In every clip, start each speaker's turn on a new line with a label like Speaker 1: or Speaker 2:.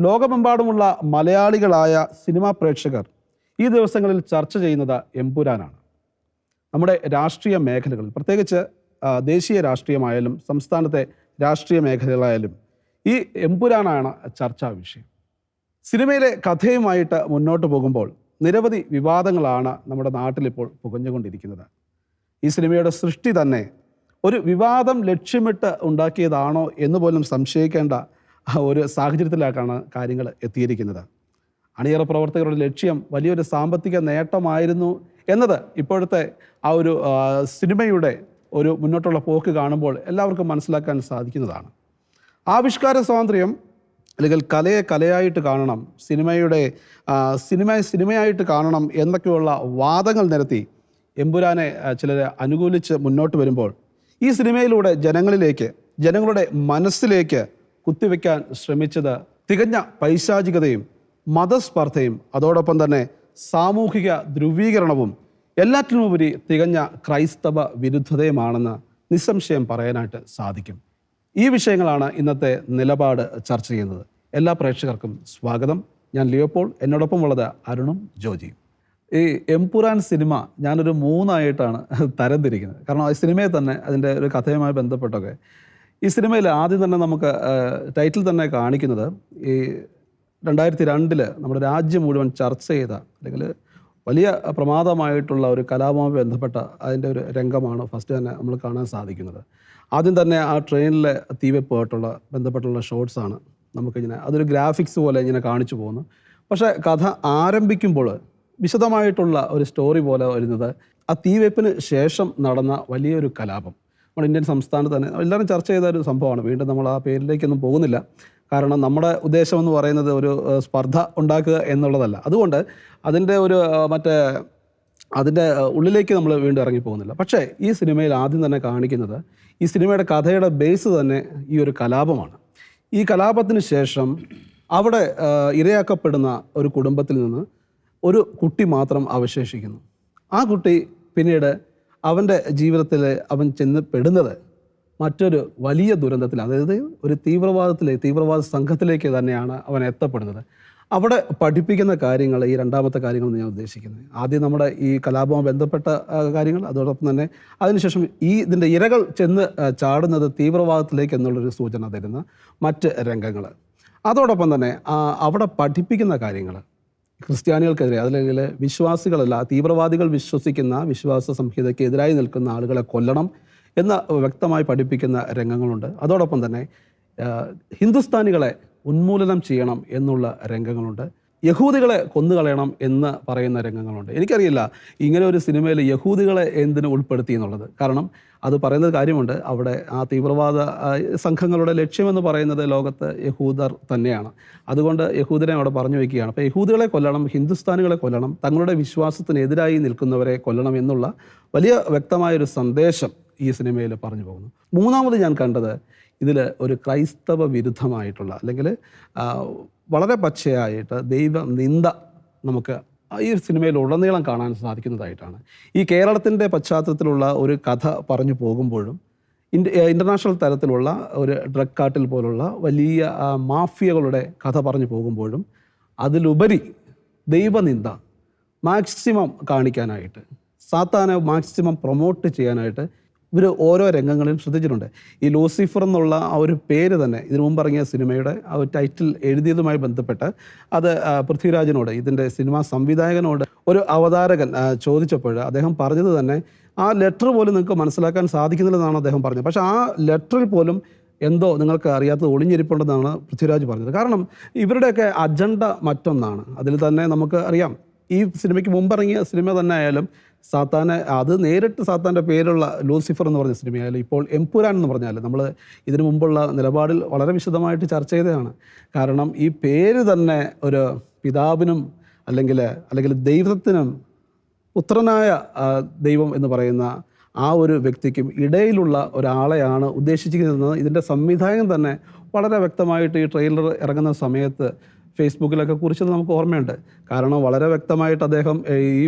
Speaker 1: ലോകമെമ്പാടുമുള്ള മലയാളികളായ സിനിമാ പ്രേക്ഷകർ ഈ ദിവസങ്ങളിൽ ചർച്ച ചെയ്യുന്നത് എമ്പുരാനാണ്. നമ്മുടെ രാഷ്ട്രീയ മേഖലകളിൽ, പ്രത്യേകിച്ച് ദേശീയ രാഷ്ട്രീയമായാലും സംസ്ഥാനത്തെ രാഷ്ട്രീയ മേഖലകളായാലും ഈ എമ്പുരാനാണ് ചർച്ചാ വിഷയം. സിനിമയിലെ കഥയുമായിട്ട് മുന്നോട്ട് പോകുമ്പോൾ നിരവധി വിവാദങ്ങളാണ് നമ്മുടെ നാട്ടിലിപ്പോൾ പുകഞ്ഞുകൊണ്ടിരിക്കുന്നത്. ഈ സിനിമയുടെ സൃഷ്ടി തന്നെ ഒരു വിവാദം ലക്ഷ്യമിട്ട് ഉണ്ടാക്കിയതാണോ എന്ന് പോലും സംശയിക്കേണ്ട ഒരു സാഹചര്യത്തിലേക്കാണ് കാര്യങ്ങൾ എത്തിയിരിക്കുന്നത്. അണിയറ പ്രവർത്തകരുടെ ലക്ഷ്യം വലിയൊരു സാമ്പത്തിക നേട്ടമായിരുന്നു എന്നത് ഇപ്പോഴത്തെ ആ ഒരു സിനിമയുടെ ഒരു മുന്നോട്ടുള്ള പോക്ക് കാണുമ്പോൾ എല്ലാവർക്കും മനസ്സിലാക്കാൻ സാധിക്കുന്നതാണ്. ആവിഷ്കാര സ്വാതന്ത്ര്യം അല്ലെങ്കിൽ കലയെ കലയായിട്ട് കാണണം, സിനിമയായിട്ട് കാണണം എന്നൊക്കെയുള്ള വാദങ്ങൾ നിരത്തി എമ്പുരാനെ ചിലരെ അനുകൂലിച്ച് മുന്നോട്ട് വരുമ്പോൾ ഈ സിനിമയിലൂടെ ജനങ്ങളുടെ മനസ്സിലേക്ക് കുത്തിവെക്കാൻ ശ്രമിച്ചത് തികഞ്ഞ പൈശാചികതയും മതസ്പർദ്ധയും അതോടൊപ്പം തന്നെ സാമൂഹിക ധ്രുവീകരണവും എല്ലാറ്റിനുമുപരി തികഞ്ഞ ക്രൈസ്തവ വിരുദ്ധതയുമാണെന്ന് നിസ്സംശയം പറയാനായിട്ട് സാധിക്കും. ഈ വിഷയങ്ങളാണ് ഇന്നത്തെ നിലപാട് ചർച്ച ചെയ്യുന്നത്. എല്ലാ പ്രേക്ഷകർക്കും സ്വാഗതം. ഞാൻ ലിയോപോൾ, എന്നോടൊപ്പം ഉള്ളത് അരുണും ജോജിയും. ഈ എമ്പുരാൻ സിനിമ ഞാനൊരു 3ആയിട്ടാണ് തരംതിരിക്കുന്നത്. കാരണം ഈ സിനിമയെ തന്നെ അതിൻ്റെ ഒരു കഥയുമായി ബന്ധപ്പെട്ടൊക്കെ ഈ സിനിമയിൽ ആദ്യം തന്നെ നമുക്ക് ടൈറ്റിൽ തന്നെ കാണിക്കുന്നത് ഈ 2002 നമ്മുടെ രാജ്യം മുഴുവൻ ചർച്ച ചെയ്ത അല്ലെങ്കിൽ വലിയ പ്രമാദമായിട്ടുള്ള ഒരു കലാപവുമായി ബന്ധപ്പെട്ട അതിൻ്റെ ഒരു രംഗമാണ് ഫസ്റ്റ് തന്നെ നമ്മൾ കാണാൻ സാധിക്കുന്നത്. ആദ്യം തന്നെ ആ ട്രെയിനിലെ തീവെപ്പുമായിട്ടുള്ള ബന്ധപ്പെട്ടുള്ള ഷോട്ട്സാണ് നമുക്കിങ്ങനെ അതൊരു ഗ്രാഫിക്സ് പോലെ ഇങ്ങനെ കാണിച്ചു പോകുന്നു. പക്ഷേ കഥ ആരംഭിക്കുമ്പോൾ വിശദമായിട്ടുള്ള ഒരു സ്റ്റോറി പോലെ വരുന്നത് ആ തീവെപ്പിന് ശേഷം നടന്ന വലിയൊരു കലാപം. നമ്മുടെ ഇന്ത്യൻ സംസ്ഥാനത്ത് തന്നെ എല്ലാവരും ചർച്ച ചെയ്ത ഒരു സംഭവമാണ്. വീണ്ടും നമ്മൾ ആ പേരിലേക്കൊന്നും പോകുന്നില്ല. കാരണം നമ്മുടെ ഉദ്ദേശം എന്ന് പറയുന്നത് ഒരു സ്പർദ്ധ ഉണ്ടാക്കുക എന്നുള്ളതല്ല. അതുകൊണ്ട് അതിൻ്റെ ഒരു അതിൻ്റെ ഉള്ളിലേക്ക് നമ്മൾ വീണ്ടും ഇറങ്ങി പോകുന്നില്ല. പക്ഷേ ഈ സിനിമയിൽ ആദ്യം തന്നെ കാണിക്കുന്നത് ഈ സിനിമയുടെ കഥയുടെ ബേസ് തന്നെ ഈ ഒരു കലാപമാണ്. ഈ കലാപത്തിന് ശേഷം അവിടെ ഇരയാക്കപ്പെടുന്ന ഒരു കുടുംബത്തിൽ നിന്ന് ഒരു കുട്ടി മാത്രം അവശേഷിക്കുന്നു. ആ കുട്ടി പിന്നീട് അവൻ്റെ ജീവിതത്തിൽ അവൻ ചെന്ന് പെടുന്നത് മറ്റൊരു വലിയ ദുരന്തത്തിൽ, അതായത് ഒരു തീവ്രവാദ സംഘത്തിലേക്ക് തന്നെയാണ് അവൻ എത്തപ്പെടുന്നത്. അവിടെ പഠിപ്പിക്കുന്ന കാര്യങ്ങൾ, ഈ രണ്ടാമത്തെ കാര്യങ്ങൾ ഞാൻ ഉദ്ദേശിക്കുന്നത്, ആദ്യം നമ്മുടെ ഈ കലാപവുമായി ബന്ധപ്പെട്ട കാര്യങ്ങൾ, അതോടൊപ്പം തന്നെ അതിനുശേഷം ഇതിൻ്റെ ഇരകൾ ചെന്ന് ചാടുന്നത് തീവ്രവാദത്തിലേക്ക് എന്നുള്ളൊരു സൂചന തരുന്ന മറ്റ് രംഗങ്ങൾ, അതോടൊപ്പം തന്നെ അവിടെ പഠിപ്പിക്കുന്ന കാര്യങ്ങൾ, ക്രിസ്ത്യാനികൾക്കെതിരെ അല്ലെങ്കിൽ വിശ്വാസികളല്ല തീവ്രവാദികൾ വിശ്വസിക്കുന്ന വിശ്വാസ സംഹിതയ്ക്ക് എതിരായി നിൽക്കുന്ന ആളുകളെ കൊല്ലണം എന്ന് വ്യക്തമായി പഠിപ്പിക്കുന്ന രംഗങ്ങളുണ്ട്. അതോടൊപ്പം തന്നെ ഹിന്ദുസ്ഥാനികളെ ഉന്മൂലനം ചെയ്യണം എന്നുള്ള രംഗങ്ങളുണ്ട്. യഹൂദികളെ കൊന്നുകളയണം എന്ന് പറയുന്ന രംഗങ്ങളുണ്ട്. എനിക്കറിയില്ല ഇങ്ങനെ ഒരു സിനിമയിൽ യഹൂദികളെ എന്തിനു ഉൾപ്പെടുത്തി എന്നുള്ളത്. കാരണം അത് പറയുന്ന കാര്യമുണ്ട്. അവിടെ ആ തീവ്രവാദ സംഘങ്ങളുടെ ലക്ഷ്യമെന്ന് പറയുന്നത് ലോകത്ത് യഹൂദർ തന്നെയാണ്. അതുകൊണ്ട് യഹൂദരെ അവിടെ പറഞ്ഞു വയ്ക്കുകയാണ്. അപ്പോൾ യഹൂദികളെ കൊല്ലണം, ഹിന്ദുസ്ഥാനികളെ കൊല്ലണം, തങ്ങളുടെ വിശ്വാസത്തിനെതിരായി നിൽക്കുന്നവരെ കൊല്ലണം എന്നുള്ള വലിയ വ്യക്തമായൊരു സന്ദേശം ഈ സിനിമയിൽ പറഞ്ഞു പോകുന്നു. മൂന്നാമത് ഞാൻ കണ്ടത് ഇതിൽ ഒരു ക്രൈസ്തവ വിരുദ്ധമായിട്ടുള്ള അല്ലെങ്കിൽ വളരെ പച്ചയായിട്ട് ദൈവനിന്ദ നമുക്ക് ഈ സിനിമയിൽ ഉടനീളം കാണാൻ സാധിക്കുന്നതായിട്ടാണ്. ഈ കേരളത്തിൻ്റെ പശ്ചാത്തലത്തിലുള്ള ഒരു കഥ പറഞ്ഞു പോകുമ്പോഴും ഇൻ്റർനാഷണൽ തലത്തിലുള്ള ഒരു ഡ്രഗ് കാർട്ടിൽ പോലുള്ള വലിയ മാഫിയകളുടെ കഥ പറഞ്ഞു പോകുമ്പോഴും അതിലുപരി ദൈവനിന്ദ മാക്സിമം കാണിക്കാനായിട്ട്, സാത്താനെ മാക്സിമം പ്രൊമോട്ട് ചെയ്യാനായിട്ട് ഇവർ ഓരോ രംഗങ്ങളിലും ശ്രദ്ധിച്ചിട്ടുണ്ട്. ഈ ലൂസിഫർ എന്നുള്ള ആ ഒരു പേര് തന്നെ ഇതിനു മുമ്പ് ഇറങ്ങിയ സിനിമയുടെ ആ ഒരു ടൈറ്റിൽ എഴുതിയതുമായി ബന്ധപ്പെട്ട് അത് പൃഥ്വിരാജിനോട്, ഇതിൻ്റെ സിനിമാ സംവിധായകനോട് ഒരു അവതാരകൻ ചോദിച്ചപ്പോൾ അദ്ദേഹം പറഞ്ഞത് തന്നെ ആ ലെറ്റർ പോലും നിങ്ങൾക്ക് മനസ്സിലാക്കാൻ സാധിക്കുന്നില്ലെന്നാണ് അദ്ദേഹം പറഞ്ഞത്. പക്ഷേ ആ ലെറ്ററിൽ പോലും എന്തോ നിങ്ങൾക്ക് അറിയാത്തത് ഒളിഞ്ഞിരിപ്പുണ്ടെന്നാണ് പൃഥ്വിരാജ് പറഞ്ഞത്. കാരണം ഇവരുടെയൊക്കെ അജണ്ട മറ്റൊന്നാണ്. അതിൽ തന്നെ നമുക്ക് അറിയാം, ഈ സിനിമയ്ക്ക് മുമ്പിറങ്ങിയ സിനിമ തന്നെ ആയാലും സാത്താനെ, അത് നേരിട്ട് സാത്താൻ്റെ പേരുള്ള ലൂസിഫർ എന്ന് പറഞ്ഞ സിനിമയായാലും ഇപ്പോൾ എമ്പുരാൻ എന്ന് പറഞ്ഞാൽ നമ്മൾ ഇതിനു മുമ്പുള്ള നിലപാടിൽ വളരെ വിശദമായിട്ട് ചർച്ച ചെയ്തതാണ്. കാരണം ഈ പേര് തന്നെ ഒരു പിതാവിനും അല്ലെങ്കിൽ ദൈവത്തിനും പുത്രനായ ദൈവം എന്ന് പറയുന്ന ആ ഒരു വ്യക്തിക്കും ഇടയിലുള്ള ഒരാളെയാണ് ഉദ്ദേശിച്ചിരിക്കുന്നത്. ഇതിൻ്റെ സംവിധായകൻ തന്നെ വളരെ വ്യക്തമായിട്ട് ഈ ട്രെയിലർ ഇറങ്ങുന്ന സമയത്ത് ഫേസ്ബുക്കിലൊക്കെ കുറിച്ചത് നമുക്ക് ഓർമ്മയുണ്ട്. കാരണം വളരെ വ്യക്തമായിട്ട് അദ്ദേഹം ഈ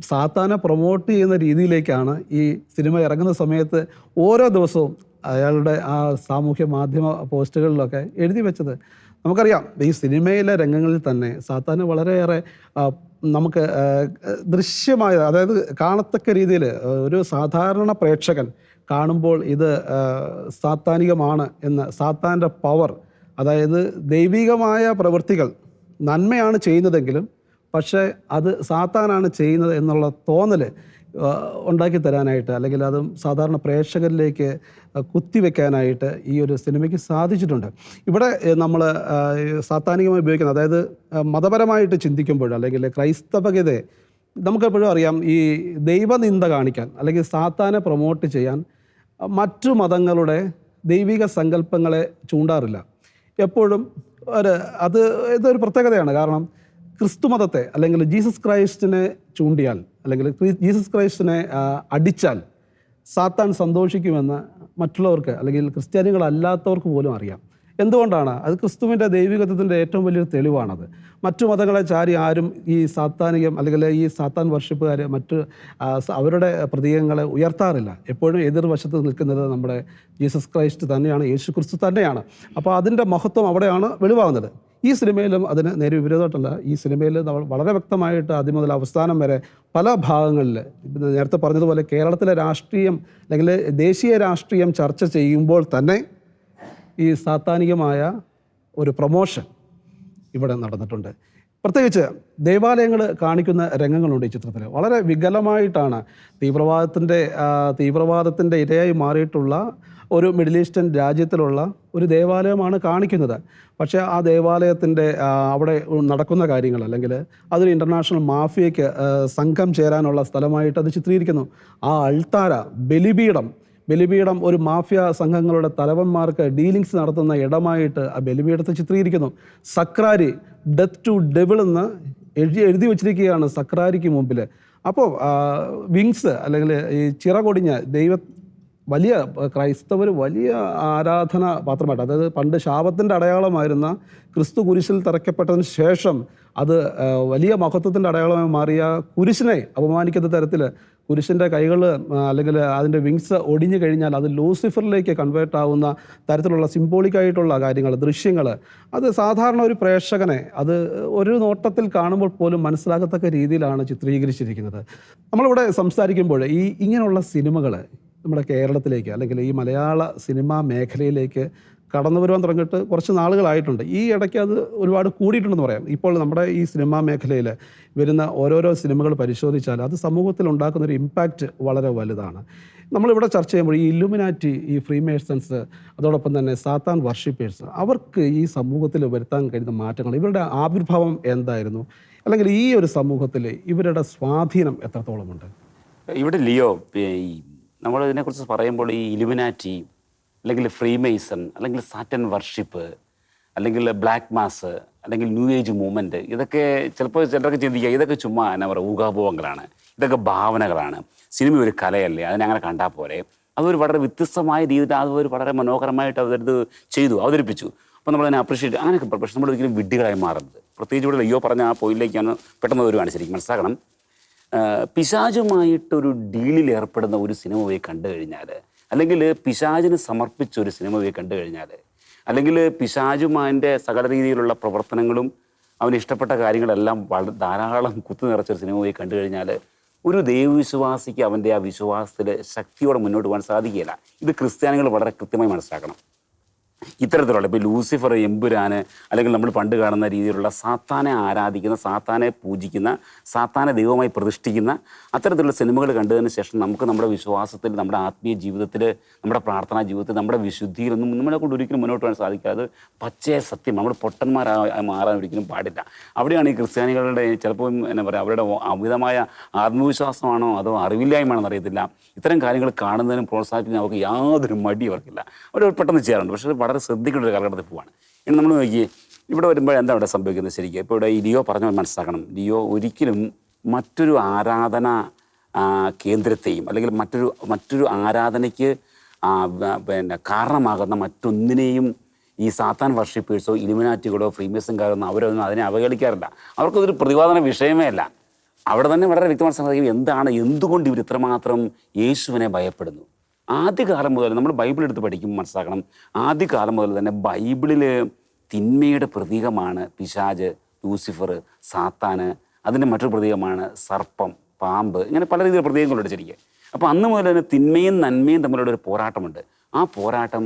Speaker 1: സാത്താനെ പ്രൊമോട്ട് ചെയ്യുന്ന രീതിയിലേക്കാണ് ഈ സിനിമ ഇറങ്ങുന്ന സമയത്ത് ഓരോ ദിവസവും അയാളുടെ ആ സാമൂഹ്യ മാധ്യമ പോസ്റ്റുകളിലൊക്കെ എഴുതി വെച്ചത്. നമുക്കറിയാം ഈ സിനിമയിലെ രംഗങ്ങളിൽ തന്നെ സാത്താന് വളരെയേറെ നമുക്ക് ദൃശ്യമായ, അതായത് കാണത്തക്ക രീതിയിൽ ഒരു സാധാരണ പ്രേക്ഷകൻ കാണുമ്പോൾ ഇത് സാത്താനികമാണ് എന്ന്, സാത്താൻ്റെ പവർ, അതായത് ദൈവികമായ പ്രവൃത്തികൾ നന്മയാണ് ചെയ്യുന്നതെങ്കിലും പക്ഷേ അത് സാത്താനാണ് ചെയ്യുന്നത് എന്നുള്ള തോന്നൽ ഉണ്ടാക്കി തരാനായിട്ട്, അല്ലെങ്കിൽ അതും സാധാരണ പ്രേക്ഷകരിലേക്ക് കുത്തിവെക്കാനായിട്ട് ഈ ഒരു സിനിമയ്ക്ക് സാധിച്ചിട്ടുണ്ട്. ഇവിടെ നമ്മൾ സാത്താനികമായി ഉപയോഗിക്കുന്നത്, അതായത് മതപരമായിട്ട് ചിന്തിക്കുമ്പോൾ അല്ലെങ്കിൽ ക്രൈസ്തവകതയെ നമുക്കെപ്പോഴും അറിയാം, ഈ ദൈവനിന്ദ കാണിക്കാൻ അല്ലെങ്കിൽ സാത്താനെ പ്രൊമോട്ട് ചെയ്യാൻ മറ്റു മതങ്ങളുടെ ദൈവിക സങ്കല്പങ്ങളെ ചൂണ്ടാറില്ല. എപ്പോഴും ഇതൊരു പ്രത്യേകതയാണ്. കാരണം ക്രിസ്തു മതത്തെ അല്ലെങ്കിൽ ജീസസ് ക്രൈസ്റ്റിനെ ചൂണ്ടിയാൽ അല്ലെങ്കിൽ ജീസസ് ക്രൈസ്റ്റിനെ അടിച്ചാൽ സാത്താൻ സന്തോഷിക്കുമെന്ന് മറ്റുള്ളവർക്ക് അല്ലെങ്കിൽ ക്രിസ്ത്യാനികളല്ലാത്തവർക്ക് പോലും അറിയാം. എന്തുകൊണ്ടാണ്? അത് ക്രിസ്തുവിൻ്റെ ദൈവികത്വത്തിൻ്റെ ഏറ്റവും വലിയൊരു തെളിവാണത്. മറ്റു മതങ്ങളെ ചാരി ആരും ഈ സാത്താനികം അല്ലെങ്കിൽ ഈ സാത്താൻ വർഷിപ്പുകാർ അവരുടെ പ്രതീകങ്ങളെ ഉയർത്താറില്ല. എപ്പോഴും എതിർവശത്ത് നിൽക്കുന്നത് നമ്മുടെ ജീസസ് ക്രൈസ്റ്റ് തന്നെയാണ്, യേശു ക്രിസ്തു തന്നെയാണ്. അപ്പോൾ അതിൻ്റെ മഹത്വം അവിടെയാണ് വെളിവാകുന്നത്. ഈ സിനിമയിലും അതിന് നേരെ വിപരീതമായിട്ടല്ല. ഈ സിനിമയിൽ നമ്മൾ വളരെ വ്യക്തമായിട്ട് ആദ്യം മുതൽ അവസാനം വരെ പല ഭാഗങ്ങളിൽ, നേരത്തെ പറഞ്ഞതുപോലെ കേരളത്തിലെ രാഷ്ട്രീയം അല്ലെങ്കിൽ ദേശീയ രാഷ്ട്രീയം ചർച്ച ചെയ്യുമ്പോൾ തന്നെ ഈ സാത്താനികമായ ഒരു പ്രൊമോഷൻ ഇവിടെ നടന്നിട്ടുണ്ട്. പ്രത്യേകിച്ച് ദേവാലയങ്ങൾ കാണിക്കുന്ന രംഗങ്ങളുണ്ട് ഈ ചിത്രത്തിൽ. വളരെ വികലമായിട്ടാണ് തീവ്രവാദത്തിൻ്റെ ഇരയായി മാറിയിട്ടുള്ള ഒരു മിഡിൽ ഈസ്റ്റേൺ രാജ്യത്തിലുള്ള ഒരു ദേവാലയമാണ് കാണിക്കുന്നത്. പക്ഷേ ആ ദേവാലയത്തിൻ്റെ അവിടെ നടക്കുന്ന കാര്യങ്ങൾ, അല്ലെങ്കിൽ അതൊരു ഇൻ്റർനാഷണൽ മാഫിയയ്ക്ക് സംഘം ചേരാനുള്ള സ്ഥലമായിട്ട് അത് ചിത്രീകരിക്കുന്നു. ആ അൾത്താര, ബലിപീഠം ഒരു മാഫിയ സംഘങ്ങളുടെ തലവന്മാർക്ക് ഡീലിങ്സ് നടത്തുന്ന ഇടമായിട്ട് ആ ബലിപീഠത്തെ ചിത്രീകരിക്കുന്നു. സക്രാരി, ഡെത്ത് ടു ഡെവിൾ എന്ന് എഴുതി വച്ചിരിക്കുകയാണ് സക്രാരിക്ക് മുമ്പിൽ. അപ്പോൾ വിങ്സ് അല്ലെങ്കിൽ ഈ ചിറകൊടിഞ്ഞ വലിയ ക്രൈസ്തവർ വലിയ ആരാധന പാത്രമായിട്ട്, അതായത് പണ്ട് ശാപത്തിൻ്റെ അടയാളമായിരുന്ന ക്രിസ്തു കുരിശിൽ തറയ്ക്കപ്പെട്ടതിന് ശേഷം അത് വലിയ മഹത്വത്തിൻ്റെ അടയാളമായി മാറിയ കുരിശിനെ അപമാനിക്കുന്ന തരത്തിൽ കുരിശിൻ്റെ കൈകൾ അല്ലെങ്കിൽ അതിൻ്റെ വിങ്സ് ഒടിഞ്ഞു കഴിഞ്ഞാൽ അത് ലൂസിഫറിലേക്ക് കൺവേർട്ട് ആവുന്ന തരത്തിലുള്ള സിംബോളിക്കായിട്ടുള്ള കാര്യങ്ങൾ, ദൃശ്യങ്ങൾ, അത് സാധാരണ ഒരു പ്രേക്ഷകനെ അത് ഒരു നോട്ടത്തിൽ കാണുമ്പോൾ പോലും മനസ്സിലാക്കത്തക്ക രീതിയിലാണ് ചിത്രീകരിച്ചിരിക്കുന്നത്. നമ്മളിവിടെ സംസാരിക്കുമ്പോൾ ഇങ്ങനെയുള്ള സിനിമകൾ നമ്മുടെ കേരളത്തിലേക്ക് അല്ലെങ്കിൽ ഈ മലയാള സിനിമാ മേഖലയിലേക്ക് കടന്നു വരുവാൻ തുടങ്ങിയിട്ട് കുറച്ച് നാളുകളായിട്ടുണ്ട്. ഈ ഇടയ്ക്ക് അത് ഒരുപാട് കൂടിയിട്ടുണ്ടെന്ന് പറയാം. ഇപ്പോൾ നമ്മുടെ ഈ സിനിമാ മേഖലയിൽ വരുന്ന ഓരോരോ സിനിമകൾ പരിശോധിച്ചാൽ അത് സമൂഹത്തിൽ ഉണ്ടാക്കുന്നൊരു ഇമ്പാക്റ്റ് വളരെ വലുതാണ്. നമ്മളിവിടെ ചർച്ച ചെയ്യുമ്പോൾ ഈ ഇല്ലുമിനാറ്റി, ഈ ഫ്രീമേഴ്സൺസ്, അതോടൊപ്പം തന്നെ സാത്താൻ വർഷിപ്പേഴ്സ്, അവർക്ക് ഈ സമൂഹത്തിൽ വരുത്താൻ കഴിയുന്ന മാറ്റങ്ങൾ, ഇവരുടെ ആവിർഭാവം എന്തായിരുന്നു, അല്ലെങ്കിൽ ഈ ഒരു സമൂഹത്തിൽ ഇവരുടെ സ്വാധീനം എത്രത്തോളമുണ്ട്?
Speaker 2: ഇവിടെ ലിയോ, നമ്മൾ ഇതിനെക്കുറിച്ച് പറയുമ്പോൾ ഈ ഇലുമിനാറ്റി അല്ലെങ്കിൽ ഫ്രീമേസൺ അല്ലെങ്കിൽ സാറ്റൻ വർഷിപ്പ് അല്ലെങ്കിൽ ബ്ലാക്ക് മാസ് അല്ലെങ്കിൽ ന്യൂ ഏജ് മൂവ്മെൻറ്റ്, ഇതൊക്കെ ചിലപ്പോൾ ചിലർക്ക് ചിന്തിക്കുക ഇതൊക്കെ ചുമ്മാ എന്നാ പറയുക ഊഹാപോഹങ്ങളാണ്, ഇതൊക്കെ ഭാവനകളാണ്, സിനിമ ഒരു കലയല്ലേ, അതിനങ്ങനെ കണ്ടാൽ പോരെ. അതൊരു വളരെ വ്യത്യസ്തമായ രീതിയിൽ അതൊരു വളരെ മനോഹരമായിട്ട് അവതരിപ്പിച്ചു. അപ്പോൾ നമ്മളതിനെ അപ്രീഷിയേറ്റ് അങ്ങനെയൊക്കെ. പക്ഷേ നമ്മളൊരിക്കലും വിഡ്ഢികളായി മാറുന്നത്, പ്രത്യേകിച്ച് ഇവിടെ ലിയോ പറഞ്ഞ ആ പോയിന്റിലേക്കാണ് പെട്ടെന്ന് വരുവാണ്. ശരിക്കും മനസ്സിലാക്കണം, പിശാചുമായിട്ടൊരു ഡീലിൽ ഏർപ്പെടുന്ന ഒരു സിനിമ പോയി കണ്ടു കഴിഞ്ഞാൽ, അല്ലെങ്കിൽ പിശാചിന് സമർപ്പിച്ച ഒരു സിനിമ പോയി കണ്ടു കഴിഞ്ഞാൽ, അല്ലെങ്കിൽ പിശാചുമാൻ്റെ സകല രീതിയിലുള്ള പ്രവർത്തനങ്ങളും അവന് ഇഷ്ടപ്പെട്ട കാര്യങ്ങളെല്ലാം ധാരാളം കുത്തു നിറച്ചൊരു സിനിമ പോയി കണ്ടു കഴിഞ്ഞാൽ ഒരു ദൈവവിശ്വാസിക്ക് അവൻ്റെ ആ വിശ്വാസത്തിൽ ശക്തിയോടെ മുന്നോട്ട് പോകാൻ സാധിക്കുകയില്ല. ഇത് ക്രിസ്ത്യാനികൾ വളരെ കൃത്യമായി മനസ്സിലാക്കണം. ഇത്തരത്തിലുള്ള ഇപ്പോൾ ലൂസിഫർ, എമ്പുരാന്, അല്ലെങ്കിൽ നമ്മൾ പണ്ട് കാണുന്ന രീതിയിലുള്ള സാത്താനെ ആരാധിക്കുന്ന, സാത്താനെ പൂജിക്കുന്ന, സാത്താനെ ദൈവമായി പ്രതിഷ്ഠിക്കുന്ന അത്തരത്തിലുള്ള സിനിമകൾ കണ്ടതിന് ശേഷം നമുക്ക് നമ്മുടെ വിശ്വാസത്തിൽ, നമ്മുടെ ആത്മീയ ജീവിതത്തിൽ, നമ്മുടെ പ്രാർത്ഥനാ ജീവിതത്തിൽ, നമ്മുടെ വിശുദ്ധിയിലൊന്നും നമ്മളെ കൊണ്ട് ഒരിക്കലും മുന്നോട്ട് പോകാൻ സാധിക്കാതെ പച്ചയ സത്യം, നമ്മൾ പൊട്ടന്മാരായി മാറാൻ ഒരിക്കലും പാടില്ല. അവിടെയാണ് ഈ ക്രിസ്ത്യാനികളുടെ ചിലപ്പോൾ എന്നാ പറയുക, അവരുടെ അമിതമായ ആത്മവിശ്വാസമാണോ അതോ അറിവില്ലായ്മയാണോ അറിയത്തില്ല, ഇത്തരം കാര്യങ്ങൾ കാണുന്നതിനും പ്രോത്സാഹിപ്പിക്കുന്നതിനും അവർക്ക് യാതൊരു മടി അവർക്കില്ല. അവർ പെട്ടെന്ന് ചെയ്യാറുണ്ട്. പക്ഷേ വളരെ ശ്രദ്ധിക്കേണ്ട ഒരു കാലഘട്ടത്തിൽ പോവാണ്. ഇനി നമ്മൾ നോക്കി ഇവിടെ വരുമ്പോൾ എന്താ ഇവിടെ സംഭവിക്കുന്നത് ശരിക്കും? ഇപ്പോൾ ഇവിടെ ഈ ലിയോ പറഞ്ഞാൽ മനസ്സിലാക്കണം, ലിയോ ഒരിക്കലും മറ്റൊരു ആരാധന കേന്ദ്രത്തെയും അല്ലെങ്കിൽ മറ്റൊരു ആരാധനയ്ക്ക് കാരണമാകുന്ന മറ്റൊന്നിനെയും ഈ സാത്താൻ വർഷിപ്പേഴ്സോ ഇലുമിനാറ്റികളോ ഫ്രീമേസൺകാരോ അവരൊന്നും അതിനെ അവഹേളിക്കാറില്ല. അവർക്കതൊരു പ്രതിവാദന വിഷയമേ അല്ല. അവിടെ തന്നെ വളരെ വ്യക്തമായി സാധിക്കും എന്തുകൊണ്ട് ഇവർ ഇത്രമാത്രം യേശുവിനെ ഭയപ്പെടുന്നു. ആദ്യകാലം മുതൽ നമ്മൾ ബൈബിൾ എടുത്ത് പഠിക്കുമ്പോൾ മനസ്സിലാക്കണം, ആദ്യകാലം മുതൽ തന്നെ ബൈബിളിൽ തിന്മയുടെ പ്രതീകമാണ് പിശാജ്, ലൂസിഫർ, സാത്താന്. അതിൻ്റെ മറ്റൊരു പ്രതീകമാണ് സർപ്പം, പാമ്പ്. ഇങ്ങനെ പല രീതിയിലുള്ള പ്രതീകങ്ങളുണ്ട് ശരിക്കും. അപ്പോൾ അന്ന് മുതൽ തന്നെ തിന്മയും നന്മയും തമ്മിലുള്ള ഒരു പോരാട്ടമുണ്ട്. ആ പോരാട്ടം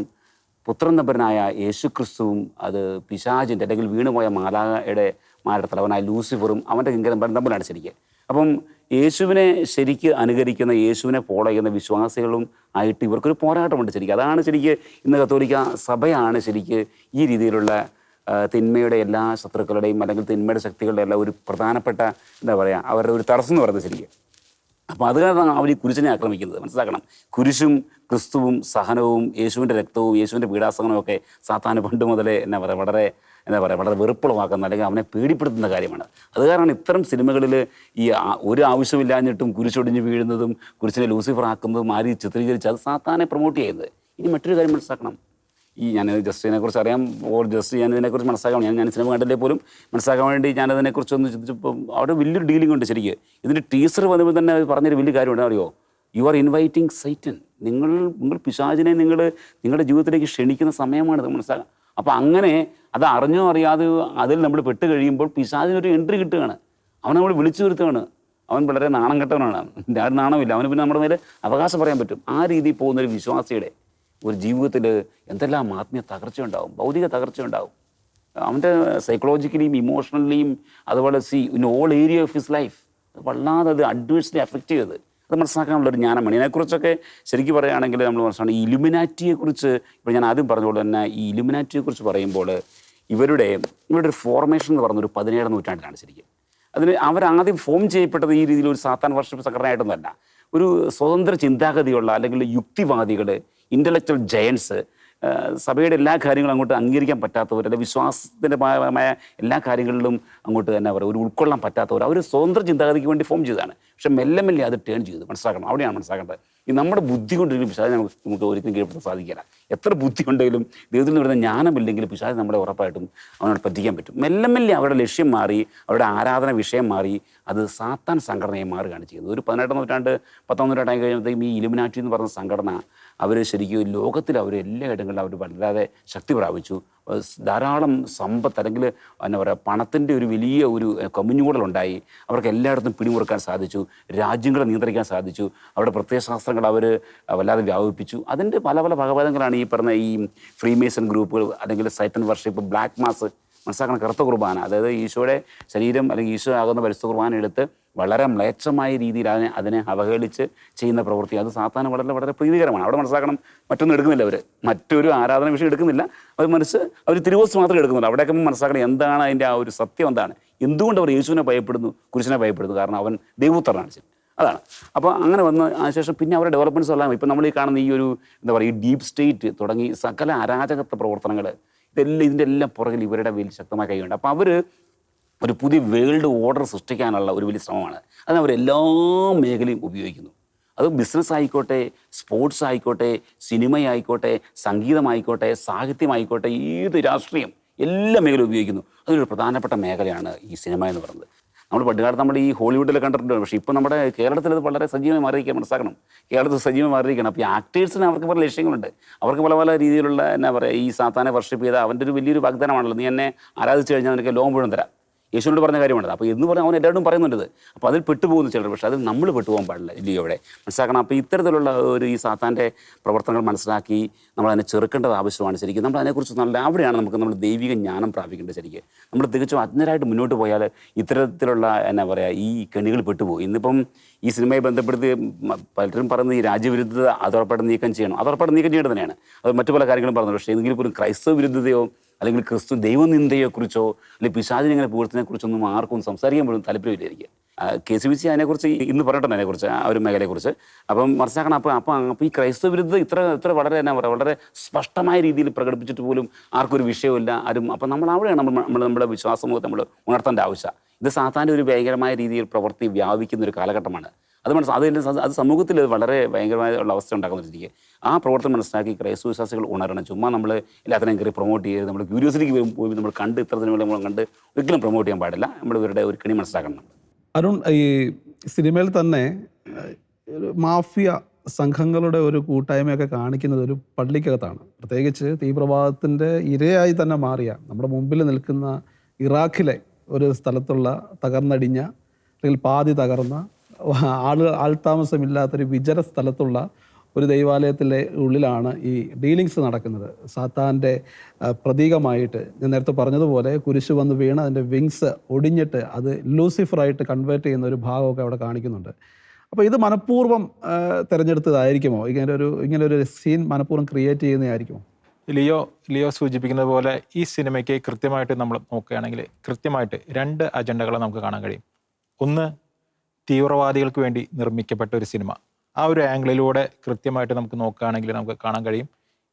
Speaker 2: പുത്രൻ തമ്പുരാനായ യേശുക്രിസ്തുവും അത് പിശാചിൻ്റെ അല്ലെങ്കിൽ വീണുപോയ മാലാഖയുടെ തലവനായ ലൂസിഫറും അവൻ്റെ കിങ്കരന്മാരും തമ്മിലാണ് ശരിക്കും. അപ്പം യേശുവിനെ ശരിക്ക് അനുകരിക്കുന്ന, യേശുവിനെ ഫോളോ ചെയ്യുന്ന വിശ്വാസികളും ആയിട്ട് ഇവർക്കൊരു പോരാട്ടമുണ്ട് ശരിക്കും. അതാണ് ശരിക്ക് ഇന്ന് കത്തോലിക്ക സഭയാണ് ശരിക്ക് ഈ രീതിയിലുള്ള തിന്മയുടെ എല്ലാ ശത്രുക്കളുടെയും അല്ലെങ്കിൽ തിന്മയുടെ ശക്തികളുടെ എല്ലാം ഒരു പ്രധാനപ്പെട്ട എന്താ പറയുക അവരുടെ ഒരു തടസ്സം എന്ന് പറയുന്നത് ശരിക്കും. അപ്പോൾ അത് കാരണമാണ് അവർ ഈ കുരിശിനെ ആക്രമിക്കുന്നത്. മനസ്സിലാക്കണം, കുരിശും ക്രിസ്തുവും സഹനവും യേശുവിൻ്റെ രക്തവും യേശുവിൻ്റെ പീഡാസഹനവും ഒക്കെ സാത്താന് പണ്ട് മുതലേ വളരെ വെറുപ്പുളവാക്കുന്ന അല്ലെങ്കിൽ അവനെ പേടിപ്പെടുത്തുന്ന കാര്യമാണ്. അത് കാരണമാണ് ഇത്തരം സിനിമകളിൽ ഈ ഒരു ആവശ്യമില്ലാഞ്ഞിട്ടും കുരിശൊടിഞ്ഞ് വീഴുന്നതും കുരിശിനെ ലൂസിഫർ ആക്കുന്നതും ആര് ചിത്രീകരിച്ച് അത് സാത്താനെ പ്രൊമോട്ട് ചെയ്യുന്നത്. ഇനി മറ്റൊരു കാര്യം മനസ്സിലാക്കണം, ഞാൻ ജസ്റ്റിനെക്കുറിച്ച് അറിയാം, ജസ്റ്റ് ഞാനിതിനെക്കുറിച്ച് മനസ്സിലാക്കാൻ ഞാൻ സിനിമ കണ്ടില്ലേ പോലും മനസ്സിലാക്കാൻ വേണ്ടി ഞാനതിനെക്കുറിച്ചൊന്ന് ചിന്തിച്ചപ്പോൾ അവിടെ വലിയൊരു ഡീലിംഗ് ഉണ്ട് ശരിക്കും. ഇതിൻ്റെ ടീസർ വന്നപ്പോൾ തന്നെ പറഞ്ഞൊരു വലിയ കാര്യമുണ്ട്, അറിയോ? You are inviting Satan. നിങ്ങൾ പിശാചിനെ നിങ്ങളുടെ ജീവിതത്തിലേക്ക് ക്ഷണിക്കുന്ന സമയമാണിത്, മനസ്സിലാക്കാം. അപ്പോൾ അങ്ങനെ അത് അറിഞ്ഞോ അറിയാതെയോ അതിൽ നമ്മൾ പെട്ട് കഴിയുമ്പോൾ പിശാചിനൊരു എൻട്രി കിട്ടുകയാണ്. അവൻ നമ്മൾ വിളിച്ചു വരുത്തുകയാണ്. അവൻ വളരെ നാണം കെട്ടവനാണ്, ആരും നാണമില്ല, അവന് പിന്നെ നമ്മുടെ മേലെ അവകാശം പറയാൻ പറ്റും. ആ രീതിയിൽ പോകുന്നൊരു വിശ്വാസിയുടെ ഒരു ജീവിതത്തിൽ എന്തെല്ലാം ആത്മീയ തകർച്ചയുണ്ടാവും, ഭൗതിക തകർച്ചയുണ്ടാവും. അവൻ്റെ സൈക്കോളജിക്കലിയും ഇമോഷണലിയും അതുപോലെ in all area of his life വല്ലാതെ അത് അഡ്വേഴ്സ്ലി അഫക്റ്റ് ചെയ്തത്. അത് മനസ്സിലാക്കാനുള്ളൊരു ജ്ഞാനമാണ്. ഇതിനെക്കുറിച്ചൊക്കെ ശരിക്കും പറയുകയാണെങ്കിൽ നമ്മൾ മനസ്സിലാക്കണം, ഈ ഇലുമിനാറ്റിയെക്കുറിച്ച് ഇപ്പോൾ ഞാൻ ആദ്യം പറഞ്ഞതുപോലെ തന്നെ ഈ ഇലുമിനാറ്റിയെക്കുറിച്ച് പറയുമ്പോൾ ഇവരുടെ ഒരു ഫോർമേഷൻ എന്ന് പറയുന്നത് ഒരു 17ാം നൂറ്റാണ്ടിലാണ് ശരിക്കും. അതിന് അവരാദ്യം ഫോം ചെയ്യപ്പെട്ടത് ഈ രീതിയിൽ ഒരു സാത്താൻ വർഷിപ്പ് സംഘടനയായിട്ടൊന്നുമല്ല. ഒരു സ്വതന്ത്ര ചിന്താഗതിയുള്ള അല്ലെങ്കിൽ യുക്തിവാദികൾ, ഇൻ്റലക്ച്വൽ ജയൻസ്, സഭയുടെ എല്ലാ കാര്യങ്ങളും അങ്ങോട്ട് അംഗീകരിക്കാൻ പറ്റാത്തവർ, അല്ലെങ്കിൽ വിശ്വാസത്തിൻ്റെ ഭാഗമായ എല്ലാ കാര്യങ്ങളിലും അങ്ങോട്ട് തന്നെ അവർ ഒരു ഉൾക്കൊള്ളാൻ പറ്റാത്തവർ, അവർ സ്വതന്ത്ര ചിന്താഗതിക്ക് വേണ്ടി ഫോം ചെയ്തതാണ്. പക്ഷെ മെല്ലെ മെല്ലെ അത് ടേൺ ചെയ്തു. മനസ്സിലാക്കണം, അവിടെയാണ് മനസ്സിലാക്കേണ്ടത്. ഈ നമ്മുടെ ബുദ്ധി കൊണ്ടൊരു പിശാചിനെ നമുക്ക് ഒരിക്കലും കീഴ്പ്പെടുത്താൻ സാധിക്കില്ല. എത്ര ബുദ്ധി ഉണ്ടെങ്കിലും ദൈവത്തിൽ നിന്ന് വരുന്ന ജ്ഞാനമില്ലെങ്കിൽ പിശാചിനെ നമ്മളെ ഉറപ്പായിട്ടും അവനോട് പറ്റിക്കാൻ പറ്റും. മെല്ലെ മെല്ലെ അവരുടെ ലക്ഷ്യം മാറി, അവരുടെ ആരാധന വിഷയം മാറി, അത് സാത്താൻ സംഘടനയെ മാറുകയാണ് ചെയ്യുന്നത്. ഒരു 18ാം നൂറ്റാണ്ട് 10ാം നൂറ്റാണ്ടായി കഴിയുമ്പോഴത്തേക്കും ഈ ഇലുമിനാറ്റി എന്ന് പറയുന്ന സംഘടന അവർ ശരിക്കും ലോകത്തിൽ അവർ എല്ലായിടങ്ങളിലും അവർ വളരെ ശക്തി പ്രാപിച്ചു. ധാരാളം സമ്പത്ത് അല്ലെങ്കിൽ എന്താ പറയുക പണത്തിൻ്റെ ഒരു വലിയ ഒരു കമ്മ്യൂണലുണ്ടായി. അവർക്ക് എല്ലായിടത്തും പിടിമുറുക്കാൻ സാധിച്ചു, രാജ്യങ്ങളെ നിയന്ത്രിക്കാൻ സാധിച്ചു, അവരുടെ പ്രത്യയശാസ്ത്രങ്ങൾ അവർ വല്ലാതെ വ്യാപിപ്പിച്ചു. അതിൻ്റെ പല പല വകഭേദങ്ങളാണ് ഈ പറഞ്ഞ ഈ ഫ്രീമേസൺ ഗ്രൂപ്പുകൾ അല്ലെങ്കിൽ സൈറ്റൻ വർഷിപ്പ്, ബ്ലാക്ക് മാസ്. മനസ്സിലാക്കണം, കറുത്ത കുർബാന, അതായത് ഈശോയുടെ ശരീരം അല്ലെങ്കിൽ ഈശോ ആകുന്ന പരിശുദ്ധ കുർബാന എടുത്ത് വളരെ മ്ലേച്ഛമായ രീതിയിൽ അതിനെ അവഹേളിച്ച് ചെയ്യുന്ന പ്രവൃത്തി, അത് സാത്താന് വളരെ പ്രീതികരമാണ്. അവിടെ മനസ്സിലാക്കണം, മറ്റൊന്നും എടുക്കുന്നില്ല, മറ്റൊരു ആരാധന വിഷയം എടുക്കുന്നില്ല. അവർ തിരുവോസ്തു മാത്രമേ എടുക്കുന്നില്ല. അവിടെയൊക്കെ മനസ്സിലാക്കണം എന്താണ് അതിൻ്റെ ആ ഒരു സത്യം, എന്താണ്, എന്തുകൊണ്ട് അവർ യേശുവിനെ ഭയപ്പെടുന്നു, കുരിശിനെ ഭയപ്പെടുന്നു, കാരണം അവൻ ദൈവപുത്രനാണ്. അതാണ്. അപ്പോൾ അങ്ങനെ വന്ന് അതിനുശേഷം പിന്നെ അവരുടെ ഡെവലപ്മെൻറ്റ്സ് എല്ലാം ഇപ്പം നമ്മൾ ഈ കാണുന്ന ഈ ഒരു എന്താ പറയുക ഈ ഡീപ്പ് സ്റ്റേറ്റ് തുടങ്ങി സകല അരാജകത്വ പ്രവർത്തനങ്ങൾ, ഇതിൻ്റെ എല്ലാം പുറകിൽ ഇവരുടെ വലിയ ശക്തമായ കൈയുണ്ട്. അപ്പോൾ അവർ ഒരു പുതിയ വേൾഡ് ഓർഡർ സൃഷ്ടിക്കാനുള്ള ഒരു വലിയ ശ്രമമാണ്. അത് അവർ എല്ലാ മേഖലയും ഉപയോഗിക്കുന്നു. അത് ബിസിനസ് ആയിക്കോട്ടെ, സ്പോർട്സ് ആയിക്കോട്ടെ, സിനിമയായിക്കോട്ടെ, സംഗീതമായിക്കോട്ടെ, സാഹിത്യമായിക്കോട്ടെ, ഏത് രാഷ്ട്രീയം, എല്ലാ മേഖലയും ഉപയോഗിക്കുന്നു. അതൊരു പ്രധാനപ്പെട്ട മേഖലയാണ് ഈ സിനിമ എന്ന് പറയുന്നത്. നമ്മൾ പണ്ടുകാലത്ത് നമ്മൾ ഈ ഹോളിവുഡിൽ കണ്ടിട്ടുണ്ട്, പക്ഷേ ഇപ്പോൾ നമ്മുടെ കേരളത്തിൽ അത് വളരെ സജീവമായി മാറിയിരിക്കുക. മനസ്സിലാക്കണം, കേരളത്തിൽ സജീവമായി മാറിയിരിക്കണം. അപ്പോൾ ഈ ആക്ടേഴ്സിന് അവർക്ക് പല ലക്ഷ്യങ്ങളുണ്ട്, അവർക്ക് പല പല രീതിയിലുള്ള എന്നാ പറയുക ഈ സാത്താനെ വർഷിപ്പ് ചെയ്ത അവൻ്റെ ഒരു വലിയൊരു വാഗ്ദാനമാണല്ലോ, നീ എന്നെ ആരാധിച്ചു കഴിഞ്ഞാൽ നിനക്ക് ലോകം മുഴുവൻ തരാം. യേശുവിനോട് പറഞ്ഞ കാര്യമാണത്. അപ്പോൾ എന്ന് പറഞ്ഞാൽ അവൻ എല്ലാവരും പറയുന്നുണ്ട്. അപ്പോൾ അതിൽ പെട്ടുപോകുന്നു ചിലർ, പക്ഷേ അതിൽ നമ്മൾ പെട്ടുപോകാൻ പാടില്ല, ഇല്ലയോ ഇവിടെ മനസ്സിലാക്കണം. അപ്പോൾ ഇത്തരത്തിലുള്ള ഒരു ഈ സാത്താൻ്റെ പ്രവർത്തനങ്ങൾ മനസ്സിലാക്കി നമ്മളതിനെ ചെറുക്കേണ്ടത് ആവശ്യമാണ് ശരിക്കും. നമ്മൾ അതിനെക്കുറിച്ച് അവിടെയാണ് നമ്മൾ ദൈവിക ജ്ഞാനം പ്രാപിക്കേണ്ടത് ശരിക്കും. നമ്മൾ തികച്ചും അജ്ഞരായിട്ട് മുന്നോട്ട് പോയാൽ ഇത്തരത്തിലുള്ള എന്നാ പറയുക ഈ കെണികൾ പെട്ടുപോകും. ഇന്നിപ്പം ഈ സിനിമയെ ബന്ധപ്പെടുത്തി പലരും പറയുന്നത് ഈ രാജ്യവിരുദ്ധത അതോടൊപ്പം നീക്കം ചെയ്യണം, അതോടൊപ്പം നീക്കം ചെയ്യേണ്ടത് തന്നെയാണ്. അത് മറ്റു പല കാര്യങ്ങളും പറഞ്ഞു. പക്ഷേ എങ്കിലും പോലും ക്രൈസ്തവ വിരുദ്ധതയോ അല്ലെങ്കിൽ ക്രിസ്തു ദൈവനിന്ദയെക്കുറിച്ചോ അല്ലെങ്കിൽ പിശാചിനെ ഇങ്ങനെ പൂഴ്ത്തിനെക്കുറിച്ചൊന്നും ആർക്കും സംസാരിക്കാൻ പോലും താല്പര്യമില്ലായിരിക്കും. KCBC അതിനെക്കുറിച്ച് ഇന്ന് പറഞ്ഞിട്ടുണ്ട്, അതിനെക്കുറിച്ച് ആ ഒരു മേഖലയെക്കുറിച്ച്. അപ്പം മനസ്സിലാക്കണം. അപ്പോൾ ഈ ക്രൈസ്തവ വിരുദ്ധത ഇത്ര വളരെ എന്നാ പറയുക വളരെ സ്പഷ്ടമായ രീതിയിൽ പ്രകടിപ്പിച്ചിട്ട് പോലും ആർക്കൊരു വിഷയമില്ല ആരും. അപ്പം നമ്മൾ അവിടെയാണ് നമ്മുടെ വിശ്വാസമൂഹത്തെ നമ്മൾ ഉണർത്തേണ്ട ആവശ്യം. ഇത് സാത്താൻ്റെ ഒരു ഭയങ്കരമായ രീതിയിൽ പ്രവൃത്തി വ്യാപിക്കുന്ന ഒരു കാലഘട്ടമാണ്. അത് സമൂഹത്തിൽ വളരെ ഭയങ്കരമായുള്ള അവസ്ഥ ഉണ്ടാക്കുന്ന രീതിക്ക് ആ പ്രവർത്തനം മനസ്സിലാക്കി ക്രൈസ്തവ വിശ്വാസികൾ ഉണരണം. ചുമ്മാ നമ്മൾ എല്ലാത്തിനെയും കയറി പ്രൊമോട്ട് ചെയ്ത് നമ്മൾ ക്യൂരിയോസിറ്റിക്ക് പോയി നമ്മൾ കണ്ട് ഇത്രത്തിന് നമ്മൾ കണ്ട് ഒരിക്കലും പ്രൊമോട്ട് ചെയ്യാൻ പാടില്ല. നമ്മൾ ഇവരുടെ ഒരു കണി മനസ്സിലാക്കണം.
Speaker 1: അരുൺ, ഈ സിനിമയിൽ തന്നെ ഒരു മാഫിയ സംഘങ്ങളുടെ ഒരു കൂട്ടായ്മയൊക്കെ കാണിക്കുന്നത് ഒരു പള്ളിക്കകത്താണ്. പ്രത്യേകിച്ച് തീവ്രവാദത്തിൻ്റെ ഇരയായി തന്നെ മാറിയ നമ്മുടെ മുമ്പിൽ നിൽക്കുന്ന ഇറാഖിലെ ഒരു സ്ഥലത്തുള്ള തകർന്നടിഞ്ഞ അല്ലെങ്കിൽ പാതി തകർന്ന ആൾതാമസമില്ലാത്തൊരു വിജന സ്ഥലത്തുള്ള ഒരു ദൈവാലയത്തിലെ ഉള്ളിലാണ് ഈ ഡീലിങ്സ് നടക്കുന്നത്. സാത്താൻ്റെ പ്രതീകമായിട്ട് ഞാൻ നേരത്തെ പറഞ്ഞതുപോലെ കുരിശ് വന്ന് വീണ് അതിൻ്റെ വിങ്സ് ഒടിഞ്ഞിട്ട് അത് ലൂസിഫറായിട്ട് കൺവേർട്ട് ചെയ്യുന്ന ഒരു ഭാഗമൊക്കെ അവിടെ കാണിക്കുന്നുണ്ട്. അപ്പോൾ ഇത് മനഃപൂർവ്വം തിരഞ്ഞെടുത്തതായിരിക്കുമോ? ഇങ്ങനൊരു സീൻ മനഃപൂർവ്വം ക്രിയേറ്റ് ചെയ്യുന്നതായിരിക്കുമോ?
Speaker 3: ലിയോ സൂചിപ്പിക്കുന്നത് പോലെ ഈ സിനിമയ്ക്ക് കൃത്യമായിട്ട് നമ്മൾ നോക്കുകയാണെങ്കിൽ കൃത്യമായിട്ട് 2 അജണ്ടകളെ നമുക്ക് കാണാൻ കഴിയും. ഒന്ന്, തീവ്രവാദികൾക്ക് വേണ്ടി നിർമ്മിക്കപ്പെട്ട ഒരു സിനിമ. ആ ഒരു ആംഗിളിലൂടെ കൃത്യമായിട്ട് നമുക്ക് നോക്കുകയാണെങ്കിൽ നമുക്ക് കാണാൻ കഴിയും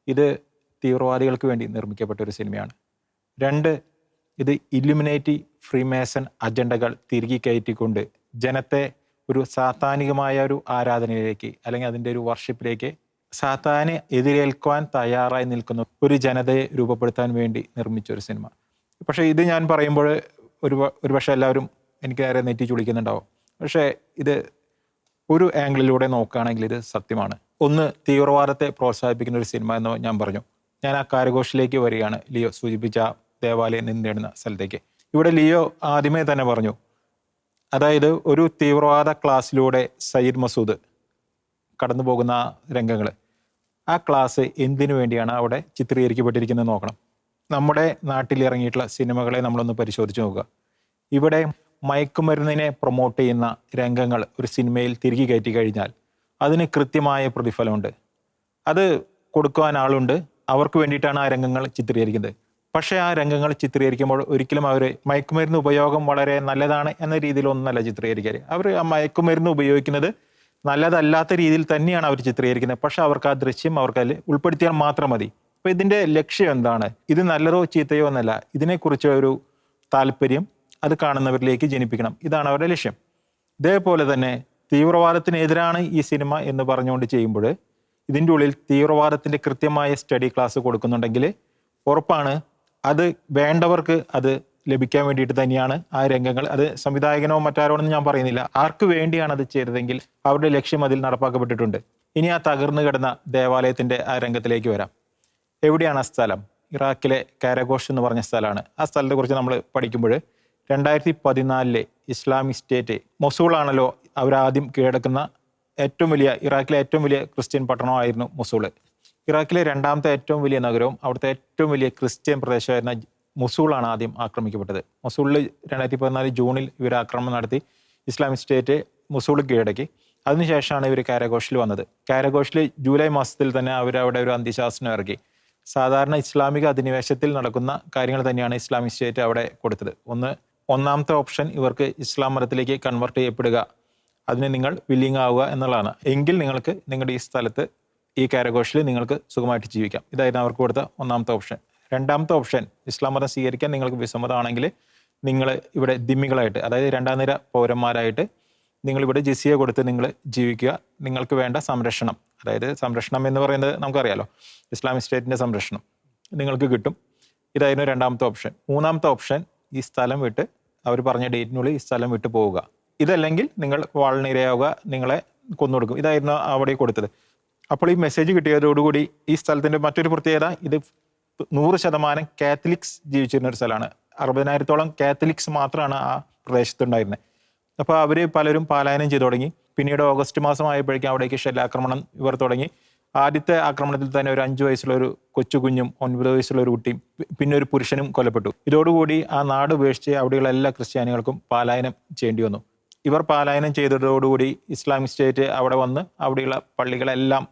Speaker 3: ഇത് തീവ്രവാദികൾക്ക് വേണ്ടി നിർമ്മിക്കപ്പെട്ട ഒരു സിനിമയാണ്. 2, ഇത് ഇല്ലുമിനേറ്റി ഫ്രീമേസൺ അജണ്ടകൾ തിരികെ കയറ്റിക്കൊണ്ട് ജനത്തെ ഒരു സാത്താനികമായ ഒരു ആരാധനയിലേക്ക് അല്ലെങ്കിൽ അതിൻ്റെ ഒരു വർഷിപ്പിലേക്ക് സാത്താനെ എതിരേൽക്കുവാൻ തയ്യാറായി നിൽക്കുന്ന ഒരു ജനതയെ രൂപപ്പെടുത്താൻ വേണ്ടി നിർമ്മിച്ച ഒരു സിനിമ. പക്ഷേ ഇത് ഞാൻ പറയുമ്പോൾ ഒരു പക്ഷേ എല്ലാവരും എനിക്ക് നേരെ നെറ്റി ചുളിക്കുന്നുണ്ടാവും. പക്ഷേ ഇത് ഒരു ആംഗിളിലൂടെ നോക്കുകയാണെങ്കിൽ ഇത് സത്യമാണ്. ഒന്ന്, തീവ്രവാദത്തെ പ്രോത്സാഹിപ്പിക്കുന്ന ഒരു സിനിമ എന്ന് ഞാൻ പറഞ്ഞു. ഞാൻ ആ കാരഘോഷിലേക്ക് വരികയാണ്, ലിയോ സൂചിപ്പിച്ച ദേവാലയം നിന്നിടുന്ന സ്ഥലത്തേക്ക്. ഇവിടെ ലിയോ ആദ്യമേ തന്നെ പറഞ്ഞു, അതായത് ഒരു തീവ്രവാദ ക്ലാസ്സിലൂടെ സയ്യിദ് മസൂദ് കടന്നു പോകുന്ന രംഗങ്ങൾ, ആ ക്ലാസ് എന്തിനു വേണ്ടിയാണ് അവിടെ ചിത്രീകരിക്കപ്പെട്ടിരിക്കുന്നത് നോക്കണം. നമ്മുടെ നാട്ടിൽ ഇറങ്ങിയിട്ടുള്ള സിനിമകളെ നമ്മളൊന്ന് പരിശോധിച്ച് നോക്കുക. ഇവിടെ മയക്കുമരുന്നിനെ പ്രൊമോട്ട് ചെയ്യുന്ന രംഗങ്ങൾ ഒരു സിനിമയിൽ തിരികെ കയറ്റി കഴിഞ്ഞാൽ അതിന് കൃത്യമായ പ്രതിഫലമുണ്ട്. അത് കൊടുക്കുവാൻ ആളുണ്ട്, അവർക്ക് വേണ്ടിയിട്ടാണ് ആ രംഗങ്ങൾ ചിത്രീകരിക്കുന്നത്. പക്ഷേ ആ രംഗങ്ങൾ ചിത്രീകരിക്കുമ്പോൾ ഒരിക്കലും അവർ മയക്കുമരുന്ന് ഉപയോഗം വളരെ നല്ലതാണ് എന്ന രീതിയിലൊന്നല്ല ചിത്രീകരിക്കുക. അവർ ആ മയക്കുമരുന്ന് ഉപയോഗിക്കുന്നത് നല്ലതല്ലാത്ത രീതിയിൽ തന്നെയാണ് അവർ ചിത്രീകരിക്കുന്നത്. പക്ഷെ അവർക്ക് ആ ദൃശ്യം അവർക്കതിൽ ഉൾപ്പെടുത്തിയാൽ മാത്രം മതി. അപ്പോൾ ഇതിൻ്റെ ലക്ഷ്യം എന്താണ്? ഇത് നല്ലതോ ചീത്തയോ എന്നല്ല, ഇതിനെക്കുറിച്ച് ഒരു താല്പര്യം അത് കാണുന്നവരിലേക്ക് ജനിപ്പിക്കണം. ഇതാണ് അവരുടെ ലക്ഷ്യം. ഇതേപോലെ തന്നെ തീവ്രവാദത്തിനെതിരാണ് ഈ സിനിമ എന്ന് പറഞ്ഞുകൊണ്ട് ചെയ്യുമ്പോൾ ഇതിൻ്റെ ഉള്ളിൽ തീവ്രവാദത്തിൻ്റെ കൃത്യമായ സ്റ്റഡി ക്ലാസ് കൊടുക്കുന്നുണ്ടെങ്കിൽ ഉറപ്പാണ് അത് വേണ്ടവർക്ക് അത് ലഭിക്കാൻ വേണ്ടിയിട്ട് തന്നെയാണ് ആ രംഗങ്ങൾ. അത് സംവിധായകനോ മറ്റാരോണെന്ന് ഞാൻ പറയുന്നില്ല, ആർക്ക് വേണ്ടിയാണ് അത് ചെയ്തതെങ്കിൽ അവരുടെ ലക്ഷ്യം അതിൽ നടപ്പാക്കപ്പെട്ടിട്ടുണ്ട്. ഇനി ആ തകർന്നു കിടന്ന ദേവാലയത്തിൻ്റെ ആ രംഗത്തിലേക്ക് വരാം. എവിടെയാണ് ആ സ്ഥലം? ഇറാഖിലെ കാരഘോഷ് എന്ന് പറഞ്ഞ സ്ഥലമാണ്. ആ സ്ഥലത്തെക്കുറിച്ച് നമ്മൾ പഠിക്കുമ്പോൾ 2014 ഇസ്ലാമിക് സ്റ്റേറ്റ്, മൊസൂളാണല്ലോ അവരാദ്യം കീഴടക്കുന്ന ഇറാഖിലെ ഏറ്റവും വലിയ ക്രിസ്ത്യൻ പട്ടണമായിരുന്നു മൊസൂൾ. ഇറാഖിലെ 2ാമത്തെ ഏറ്റവും വലിയ നഗരവും അവിടുത്തെ ഏറ്റവും വലിയ ക്രിസ്ത്യൻ പ്രദേശമായിരുന്ന മൊസൂളാണ് ആദ്യം ആക്രമിക്കപ്പെട്ടത്. മൊസൂളിൽ 2014 ജൂണിൽ ഇവർ ആക്രമണം നടത്തി ഇസ്ലാമിക് സ്റ്റേറ്റ് മൊസൂൾ കീഴടക്കി. അതിനുശേഷമാണ് ഇവർ കാരഘോഷിൽ വന്നത്. കാരഘോഷിൽ ജൂലൈ മാസത്തിൽ തന്നെ അവരവിടെ ഒരു അന്ത്യശാസനം ഇറക്കി. സാധാരണ ഇസ്ലാമിക അധിനിവേശത്തിൽ നടക്കുന്ന കാര്യങ്ങൾ തന്നെയാണ് ഇസ്ലാമിക് സ്റ്റേറ്റ് അവിടെ കൊടുത്തത്. ഒന്നാമത്തെ ഓപ്ഷൻ ഇവർക്ക് ഇസ്ലാം മതത്തിലേക്ക് കൺവെർട്ട് ചെയ്യപ്പെടുക, അതിന് നിങ്ങൾ വില്ലിങ് ആവുക എന്നുള്ളതാണ്. എങ്കിൽ നിങ്ങൾക്ക് നിങ്ങളുടെ ഈ സ്ഥലത്ത് ഈ കാരഘോഷിൽ നിങ്ങൾക്ക് സുഖമായിട്ട് ജീവിക്കാം. ഇതായിരുന്നു അവർക്ക് കൊടുത്ത ഒന്നാമത്തെ ഓപ്ഷൻ. 2ാമത്തെ ഓപ്ഷൻ, ഇസ്ലാം മതം സ്വീകരിക്കാൻ നിങ്ങൾക്ക് വിസമ്മതമാണെങ്കിൽ നിങ്ങൾ ഇവിടെ ദിമ്മികളായിട്ട്, അതായത് 2ാം നിര പൗരന്മാരായിട്ട് നിങ്ങളിവിടെ ജിസിയ കൊടുത്ത് നിങ്ങൾ ജീവിക്കുക. നിങ്ങൾക്ക് വേണ്ട സംരക്ഷണം, അതായത് സംരക്ഷണം എന്ന് പറയുന്നത് നമുക്കറിയാലോ, ഇസ്ലാമിക് സ്റ്റേറ്റിൻ്റെ സംരക്ഷണം നിങ്ങൾക്ക് കിട്ടും. ഇതായിരുന്നു 2ാമത്തെ ഓപ്ഷൻ. 3ാമത്തെ ഓപ്ഷൻ, ഈ സ്ഥലം വിട്ട് അവർ പറഞ്ഞ ഡേറ്റിനുള്ളിൽ ഈ സ്ഥലം വിട്ട് പോവുക. ഇതല്ലെങ്കിൽ നിങ്ങൾ വാളിനിരയാവുക, നിങ്ങളെ കൊന്നൊടുക്കും. ഇതായിരുന്നു അവിടെ കൊടുത്തത്. അപ്പോൾ ഈ മെസ്സേജ് കിട്ടിയതോടുകൂടി ഈ സ്ഥലത്തിൻ്റെ മറ്റൊരു പ്രത്യേകത, ഇത് 100% കാത്തലിക്സ് ജീവിച്ചിരുന്ന ഒരു സ്ഥലമാണ്. 60,000-ഓളം കാത്തലിക്സ് മാത്രമാണ് ആ പ്രദേശത്തുണ്ടായിരുന്നത്. അപ്പോൾ അവർ പലരും പലായനം ചെയ്തു തുടങ്ങി. പിന്നീട് ഓഗസ്റ്റ് മാസം ആയപ്പോഴേക്കും അവിടേക്ക് ഷെല്ലാക്രമണം ഇവർ തുടങ്ങി. ആദ്യത്തെ ആക്രമണത്തിൽ തന്നെ ഒരു 5 വയസ്സുള്ള ഒരു കൊച്ചു കുഞ്ഞും 9 വയസ്സുള്ള ഒരു കുട്ടിയും പിന്നെ ഒരു പുരുഷനും കൊല്ലപ്പെട്ടു. ഇതോടുകൂടി ആ നാട് ഉപേക്ഷിച്ച് അവിടെയുള്ള എല്ലാ ക്രിസ്ത്യാനികൾക്കും പലായനം ചെയ്യേണ്ടി വന്നു. ഇവർ പലായനം ചെയ്തതോടുകൂടി ഇസ്ലാമിക് സ്റ്റേറ്റ് അവിടെ വന്ന് അവിടെയുള്ള പള്ളികളെല്ലാം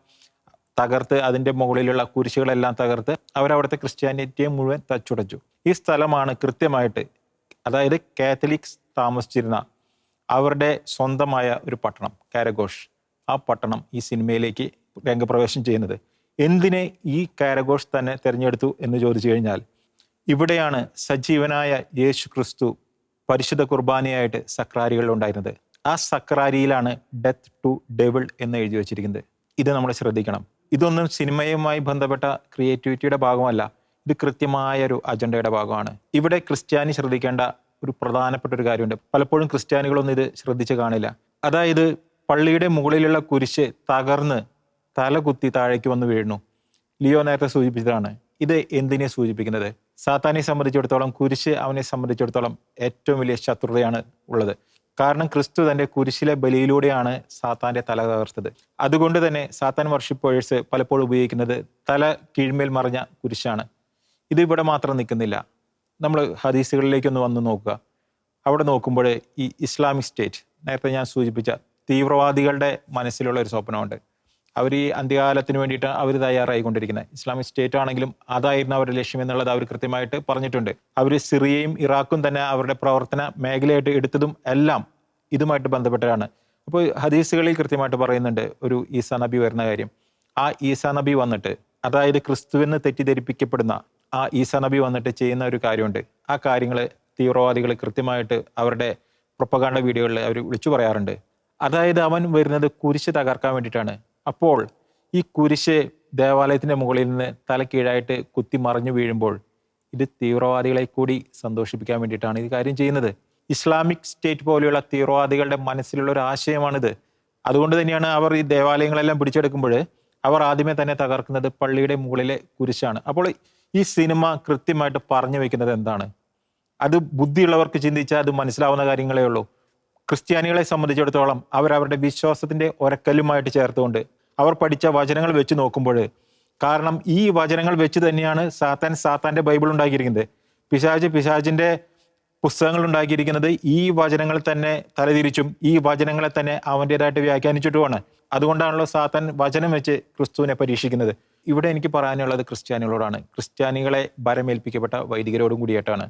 Speaker 3: തകർത്ത്, അതിൻ്റെ മുകളിലുള്ള കുരിശുകളെല്ലാം തകർത്ത് അവരവിടുത്തെ ക്രിസ്ത്യാനിറ്റിയെ മുഴുവൻ തച്ചുടച്ചു. ഈ സ്ഥലമാണ് കൃത്യമായിട്ട്, അതായത് കാത്തലിക്സ് താമസിച്ചിരുന്ന അവരുടെ സ്വന്തമായ ഒരു പട്ടണം കാരഘോഷ്. ആ പട്ടണം ഈ സിനിമയിലേക്ക് രംഗപ്രവേശം ചെയ്യുന്നത്. എന്തിനെ ഈ കാരഘോഷ് തന്നെ തിരഞ്ഞെടുത്തു എന്ന് ചോദിച്ചു കഴിഞ്ഞാൽ, ഇവിടെയാണ് സജീവനായ യേശു ക്രിസ്തു പരിശുദ്ധ കുർബാനയായിട്ട് സക്രാരികളിൽ ഉണ്ടായിരുന്നത്. ആ സക്രാരിയിലാണ് ഡെത്ത് ടു ഡെവിൾ എന്ന് എഴുതി വച്ചിരിക്കുന്നത്. ഇത് നമ്മൾ ശ്രദ്ധിക്കണം. ഇതൊന്നും സിനിമയുമായി ബന്ധപ്പെട്ട ക്രിയേറ്റിവിറ്റിയുടെ ഭാഗമല്ല, ഇത് കൃത്യമായ ഒരു അജണ്ടയുടെ ഭാഗമാണ്. ഇവിടെ ക്രിസ്ത്യാനി ശ്രദ്ധിക്കേണ്ട ഒരു പ്രധാനപ്പെട്ട ഒരു കാര്യമുണ്ട്. പലപ്പോഴും ക്രിസ്ത്യാനികളൊന്നും ഇത് ശ്രദ്ധിച്ച് കാണില്ല. അതായത് പള്ളിയുടെ മുകളിലുള്ള കുരിശ് തകർന്ന് തല കുത്തി താഴേക്ക് വന്ന് വീഴുന്നു. ലിയോ നേരത്തെ സൂചിപ്പിച്ചതാണ്. ഇത് എന്തിനെ സൂചിപ്പിക്കുന്നത്? സാത്താനെ സംബന്ധിച്ചിടത്തോളം കുരിശ് അവനെ സംബന്ധിച്ചിടത്തോളം ഏറ്റവും വലിയ ശത്രുതയാണ് ഉള്ളത്. കാരണം ക്രിസ്തു തൻ്റെ കുരിശിലെ ബലിയിലൂടെയാണ് സാത്താൻ്റെ തല തകർത്തത്. അതുകൊണ്ട് തന്നെ സാത്താൻ വർഷിപ്പേഴ്സ് പലപ്പോഴും ഉപയോഗിക്കുന്നത് തല കീഴ്മേൽ മറിഞ്ഞ കുരിശാണ്. ഇത് ഇവിടെ മാത്രം നിൽക്കുന്നില്ല. നമ്മൾ ഹദീസുകളിലേക്കൊന്ന് വന്ന് നോക്കുക. അവിടെ നോക്കുമ്പോൾ ഈ ഇസ്ലാമിക് സ്റ്റേറ്റ്, നേരത്തെ ഞാൻ സൂചിപ്പിച്ച തീവ്രവാദികളുടെ മനസ്സിലുള്ള ഒരു സ്വപ്നമുണ്ട്. അവർ ഈ അന്ത്യകാലത്തിന് വേണ്ടിയിട്ട് അവർ തയ്യാറായിക്കൊണ്ടിരിക്കുന്നത്. ഇസ്ലാമിക് സ്റ്റേറ്റ് ആണെങ്കിലും അതായിരുന്നു അവരുടെ ലക്ഷ്യം എന്നുള്ളത് അവർ കൃത്യമായിട്ട് പറഞ്ഞിട്ടുണ്ട്. അവർ സിറിയയും ഇറാഖും തന്നെ അവരുടെ പ്രവർത്തന മേഖലയായിട്ട് എടുത്തതും എല്ലാം ഇതുമായിട്ട് ബന്ധപ്പെട്ടാണ്. അപ്പോൾ ഹദീസുകളിൽ കൃത്യമായിട്ട് പറയുന്നുണ്ട് ഒരു ഈസാ നബി വരുന്ന കാര്യം. ആ ഈസാ നബി വന്നിട്ട്, അതായത് ക്രിസ്തുവെന്ന് തെറ്റിദ്ധരിപ്പിക്കപ്പെടുന്ന ആ ഈസാ നബി വന്നിട്ട് ചെയ്യുന്ന ഒരു കാര്യമുണ്ട്. ആ കാര്യങ്ങൾ തീവ്രവാദികൾ കൃത്യമായിട്ട് അവരുടെ പ്രൊപ്പഗാണ്ട വീഡിയോകളിൽ അവർ വിളിച്ചു പറയാറുണ്ട്. അതായത് അവൻ വരുന്നത് കുരിശ് തകർക്കാൻ വേണ്ടിയിട്ടാണ്. അപ്പോൾ ഈ കുരിശ് ദേവാലയത്തിൻ്റെ മുകളിൽ നിന്ന് തല കീഴായിട്ട് കുത്തി മറിഞ്ഞു വീഴുമ്പോൾ ഇത് തീവ്രവാദികളെ കൂടി സന്തോഷിപ്പിക്കാൻ വേണ്ടിയിട്ടാണ് ഈ കാര്യം ചെയ്യുന്നത്. ഇസ്ലാമിക് സ്റ്റേറ്റ് പോലെയുള്ള തീവ്രവാദികളുടെ മനസ്സിലുള്ള ഒരു ആശയമാണിത്. അതുകൊണ്ട് തന്നെയാണ് അവർ ഈ ദേവാലയങ്ങളെല്ലാം പിടിച്ചെടുക്കുമ്പോൾ അവർ ആദ്യമേ തന്നെ തകർക്കുന്നത് പള്ളിയുടെ മുകളിലെ കുരിശാണ്. അപ്പോൾ ഈ സിനിമ കൃത്യമായിട്ട് പറഞ്ഞു വെക്കുന്നത് എന്താണ്? അത് ബുദ്ധിയുള്ളവർക്ക് ചിന്തിച്ചാൽ അത് മനസ്സിലാവുന്ന കാര്യങ്ങളേ ഉള്ളൂ. ക്രിസ്ത്യാനികളെ സംബന്ധിച്ചിടത്തോളം അവരവരുടെ വിശ്വാസത്തിൻ്റെ ഒരക്കല്ലുമായിട്ട് ചേർത്തുകൊണ്ട് അവർ പഠിച്ച വചനങ്ങൾ വെച്ച് നോക്കുമ്പോൾ, കാരണം ഈ വചനങ്ങൾ വെച്ച് തന്നെയാണ് സാത്താൻ്റെ ബൈബിൾ ഉണ്ടാക്കിയിരിക്കുന്നത്. പിശാചിൻ്റെ പുസ്തകങ്ങൾ ഉണ്ടാക്കിയിരിക്കുന്നത് ഈ വചനങ്ങൾ തന്നെ തലതിരിച്ചും ഈ വചനങ്ങളെ തന്നെ അവൻ്റേതായിട്ട് വ്യാഖ്യാനിച്ചിട്ടുമാണ്. അതുകൊണ്ടാണല്ലോ സാത്താൻ വചനം വെച്ച് ക്രിസ്തുവിനെ പരീക്ഷിക്കുന്നത്. ഇവിടെ എനിക്ക് പറയാനുള്ളത് ക്രിസ്ത്യാനികളോടാണ്, ക്രിസ്ത്യാനികളെ ഭരമേൽപ്പിക്കപ്പെട്ട വൈദികരോടും കൂടിയായിട്ടാണ്.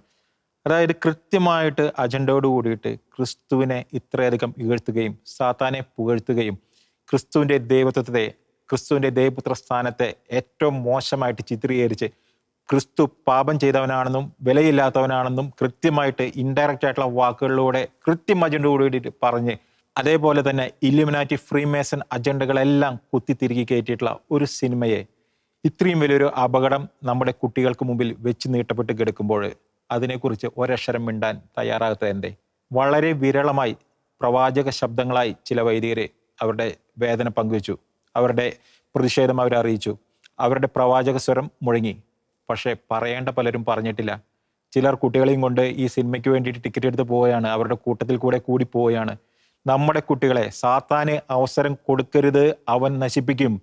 Speaker 3: അതായത് കൃത്യമായിട്ട് അജണ്ടയോട് കൂടിയിട്ട് ക്രിസ്തുവിനെ ഇത്രയധികം ഇകഴ്ത്തുകയും സാത്താനെ പുകഴ്ത്തുകയും ക്രിസ്തുവിൻ്റെ ദൈവത്വത്തെ, ക്രിസ്തുവിൻ്റെ ദൈവപുത്ര സ്ഥാനത്തെ ഏറ്റവും മോശമായിട്ട് ചിത്രീകരിച്ച് ക്രിസ്തു പാപം ചെയ്തവനാണെന്നും വിലയില്ലാത്തവനാണെന്നും കൃത്യമായിട്ട് ഇൻഡയറക്റ്റ് ആയിട്ടുള്ള വാക്കുകളിലൂടെ കൃത്യം അജണ്ട കൂടിയിട്ട് പറഞ്ഞ്, അതേപോലെ തന്നെ ഇല്ലുമിനാറ്റി ഫ്രീമേസൺ അജണ്ടകളെല്ലാം കുത്തിത്തിരികെ കയറ്റിയിട്ടുള്ള ഒരു സിനിമയെ ഇത്രയും വലിയൊരു അപകടം നമ്മുടെ കുട്ടികൾക്ക് മുമ്പിൽ വെച്ച് നീട്ടപ്പെട്ട് കിടക്കുമ്പോൾ അതിനെക്കുറിച്ച് ഒരക്ഷരം മിണ്ടാൻ തയ്യാറാകാത്തത് എന്തേ? വളരെ വിരളമായി പ്രവാചക ശബ്ദങ്ങളായി ചില വൈദികരെ അവരുടെ വേദന പങ്കുവച്ചു, അവരുടെ പ്രതിഷേധം അവരറിയിച്ചു, അവരുടെ പ്രവാചക സ്വരം മുഴങ്ങി. പക്ഷേ പറയേണ്ട പലരും പറഞ്ഞിട്ടില്ല. ചിലർ കുട്ടികളെയും കൊണ്ട് ഈ സിനിമയ്ക്ക് വേണ്ടിയിട്ട് ടിക്കറ്റ് എടുത്ത് പോവുകയാണ്, അവരുടെ കൂട്ടത്തിൽ കൂടി പോവുകയാണ്. നമ്മുടെ കുട്ടികളെ സാത്താന് അവസരം കൊടുക്കരുത്, അവൻ നശിപ്പിക്കും.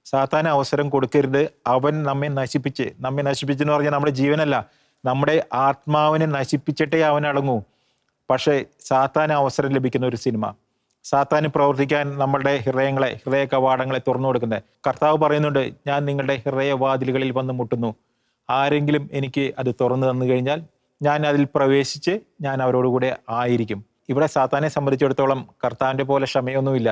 Speaker 3: സാത്താന് അവസരം കൊടുക്കരുത്, അവൻ നമ്മെ നശിപ്പിച്ചെന്ന് പറഞ്ഞാൽ നമ്മുടെ ജീവനല്ല, നമ്മുടെ ആത്മാവിനെ നശിപ്പിച്ചിട്ടേ അവൻ അടങ്ങൂ. പക്ഷേ സാത്താന് അവസരം ലഭിക്കുന്ന ഒരു സിനിമ, സാത്താന് പ്രവർത്തിക്കാൻ നമ്മളുടെ ഹൃദയ കവാടങ്ങളെ തുറന്നു കൊടുക്കുന്നത്. കർത്താവ് പറയുന്നുണ്ട്, ഞാൻ നിങ്ങളുടെ ഹൃദയവാതിലുകളിൽ വന്ന് മുട്ടുന്നു, ആരെങ്കിലും എനിക്ക് അത് തുറന്നു തന്നു കഴിഞ്ഞാൽ ഞാൻ അതിൽ പ്രവേശിച്ച് ഞാൻ അവരോടുകൂടെ ആയിരിക്കും. ഇവിടെ സാത്താനെ സംബന്ധിച്ചിടത്തോളം കർത്താവിൻ്റെ പോലെ ക്ഷമയൊന്നുമില്ല.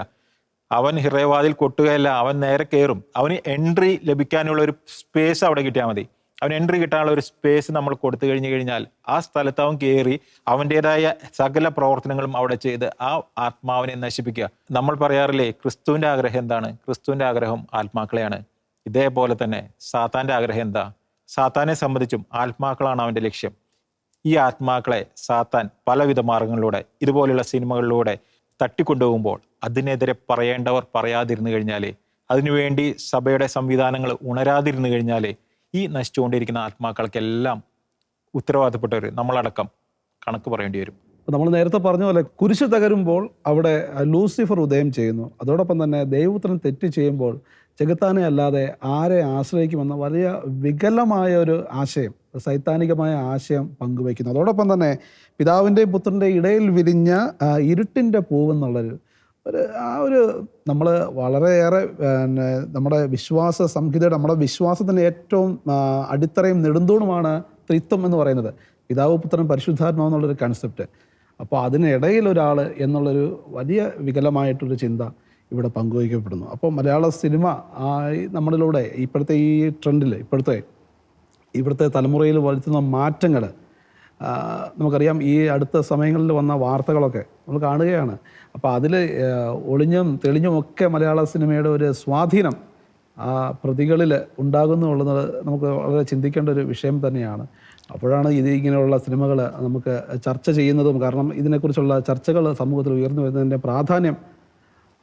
Speaker 3: അവൻ ഹൃദയവാതിൽ കൊട്ടുകയല്ല, അവൻ നേരെ കയറും. അവന് എൻട്രി ലഭിക്കാനുള്ള ഒരു സ്പേസ് അവിടെ കിട്ടിയാൽ മതി. അവൻ എൻട്രി കിട്ടാനുള്ള ഒരു സ്പേസ് നമ്മൾ കൊടുത്തു കഴിഞ്ഞാൽ ആ സ്ഥലത്ത് അവൻ കയറി അവൻ്റെതായ സകല പ്രവർത്തനങ്ങളും അവിടെ ചെയ്ത് ആ ആത്മാവിനെ നശിപ്പിക്കുക. നമ്മൾ പറയാറില്ലേ, ക്രിസ്തുവിൻ്റെ ആഗ്രഹം എന്താണ്? ക്രിസ്തുവിൻ്റെ ആഗ്രഹം ആത്മാക്കളെയാണ്. ഇതേപോലെ തന്നെ സാത്താൻ്റെ ആഗ്രഹം എന്താ? സാത്താനെ സംബന്ധിച്ചും ആത്മാക്കളാണ് അവൻ്റെ ലക്ഷ്യം. ഈ ആത്മാക്കളെ സാത്താൻ പലവിധ മാർഗങ്ങളിലൂടെ ഇതുപോലെയുള്ള സിനിമകളിലൂടെ തട്ടിക്കൊണ്ടുപോകുമ്പോൾ അതിനെതിരെ പറയേണ്ടവർ പറയാതിരുന്നു കഴിഞ്ഞാൽ, അതിനുവേണ്ടി സഭയുടെ സംവിധാനങ്ങൾ ഉണരാതിരുന്നു കഴിഞ്ഞാൽ ഈ നശിച്ചുകൊണ്ടിരിക്കുന്ന ആത്മാക്കൾക്കെല്ലാം ഉത്തരവാദിത്തപ്പെട്ടവർ നമ്മളടക്കം കണക്ക് പറയേണ്ടി വരും.
Speaker 1: നമ്മൾ നേരത്തെ പറഞ്ഞ പോലെ കുരിശ് തകരുമ്പോൾ അവിടെ ലൂസിഫർ ഉദയം ചെയ്യുന്നു. അതോടൊപ്പം തന്നെ ദൈവപുത്രൻ തെറ്റ് ചെയ്യുമ്പോൾ ചെകുത്താനെ അല്ലാതെ ആരെ ആശ്രയിക്കുമെന്ന വലിയ വികലമായ ഒരു ആശയം, സൈദ്ധാനികമായ ആശയം പങ്കുവയ്ക്കുന്നു. അതോടൊപ്പം തന്നെ പിതാവിൻ്റെയും പുത്രൻ്റെയും ഇടയിൽ വിരിഞ്ഞ ഇരുട്ടിൻ്റെ പൂവെന്നുള്ളൊരു ഒരു നമ്മൾ വളരെയേറെ നമ്മുടെ വിശ്വാസ സംഹിതയുടെ, നമ്മുടെ വിശ്വാസത്തിൻ്റെ ഏറ്റവും അടിത്തറയും നെടുന്തൂണുമാണ് ത്രിത്വം എന്ന് പറയുന്നത്, പിതാവ് പുത്രൻ പരിശുദ്ധാത്മാവ് എന്നുള്ളൊരു കൺസെപ്റ്റ്. അപ്പോൾ അതിനിടയിൽ ഒരാൾ എന്നുള്ളൊരു വലിയ വികലമായിട്ടൊരു ചിന്ത ഇവിടെ പങ്കുവയ്ക്കപ്പെടുന്നു. അപ്പോൾ മലയാള സിനിമ നമ്മളിലൂടെ ഇപ്പോഴത്തെ ഈ ട്രെൻഡിൽ ഇവിടുത്തെ തലമുറയിൽ വരുത്തുന്ന മാറ്റങ്ങൾ നമുക്കറിയാം. ഈ അടുത്ത സമയങ്ങളിൽ വന്ന വാർത്തകളൊക്കെ നമ്മൾ കാണുകയാണ്. അപ്പോൾ അതിൽ ഒളിഞ്ഞും തെളിഞ്ഞുമൊക്കെ മലയാള സിനിമയുടെ ഒരു സ്വാധീനം ആ പ്രതികളിൽ ഉണ്ടാകുന്നു എന്നുള്ളത് നമുക്ക് വളരെ ചിന്തിക്കേണ്ട ഒരു വിഷയം തന്നെയാണ്. അപ്പോഴാണ് ഇങ്ങനെയുള്ള സിനിമകൾ നമുക്ക് ചർച്ച ചെയ്യുന്നതും, കാരണം ഇതിനെക്കുറിച്ചുള്ള ചർച്ചകൾ സമൂഹത്തിൽ ഉയർന്നു വരുന്നതിൻ്റെ പ്രാധാന്യം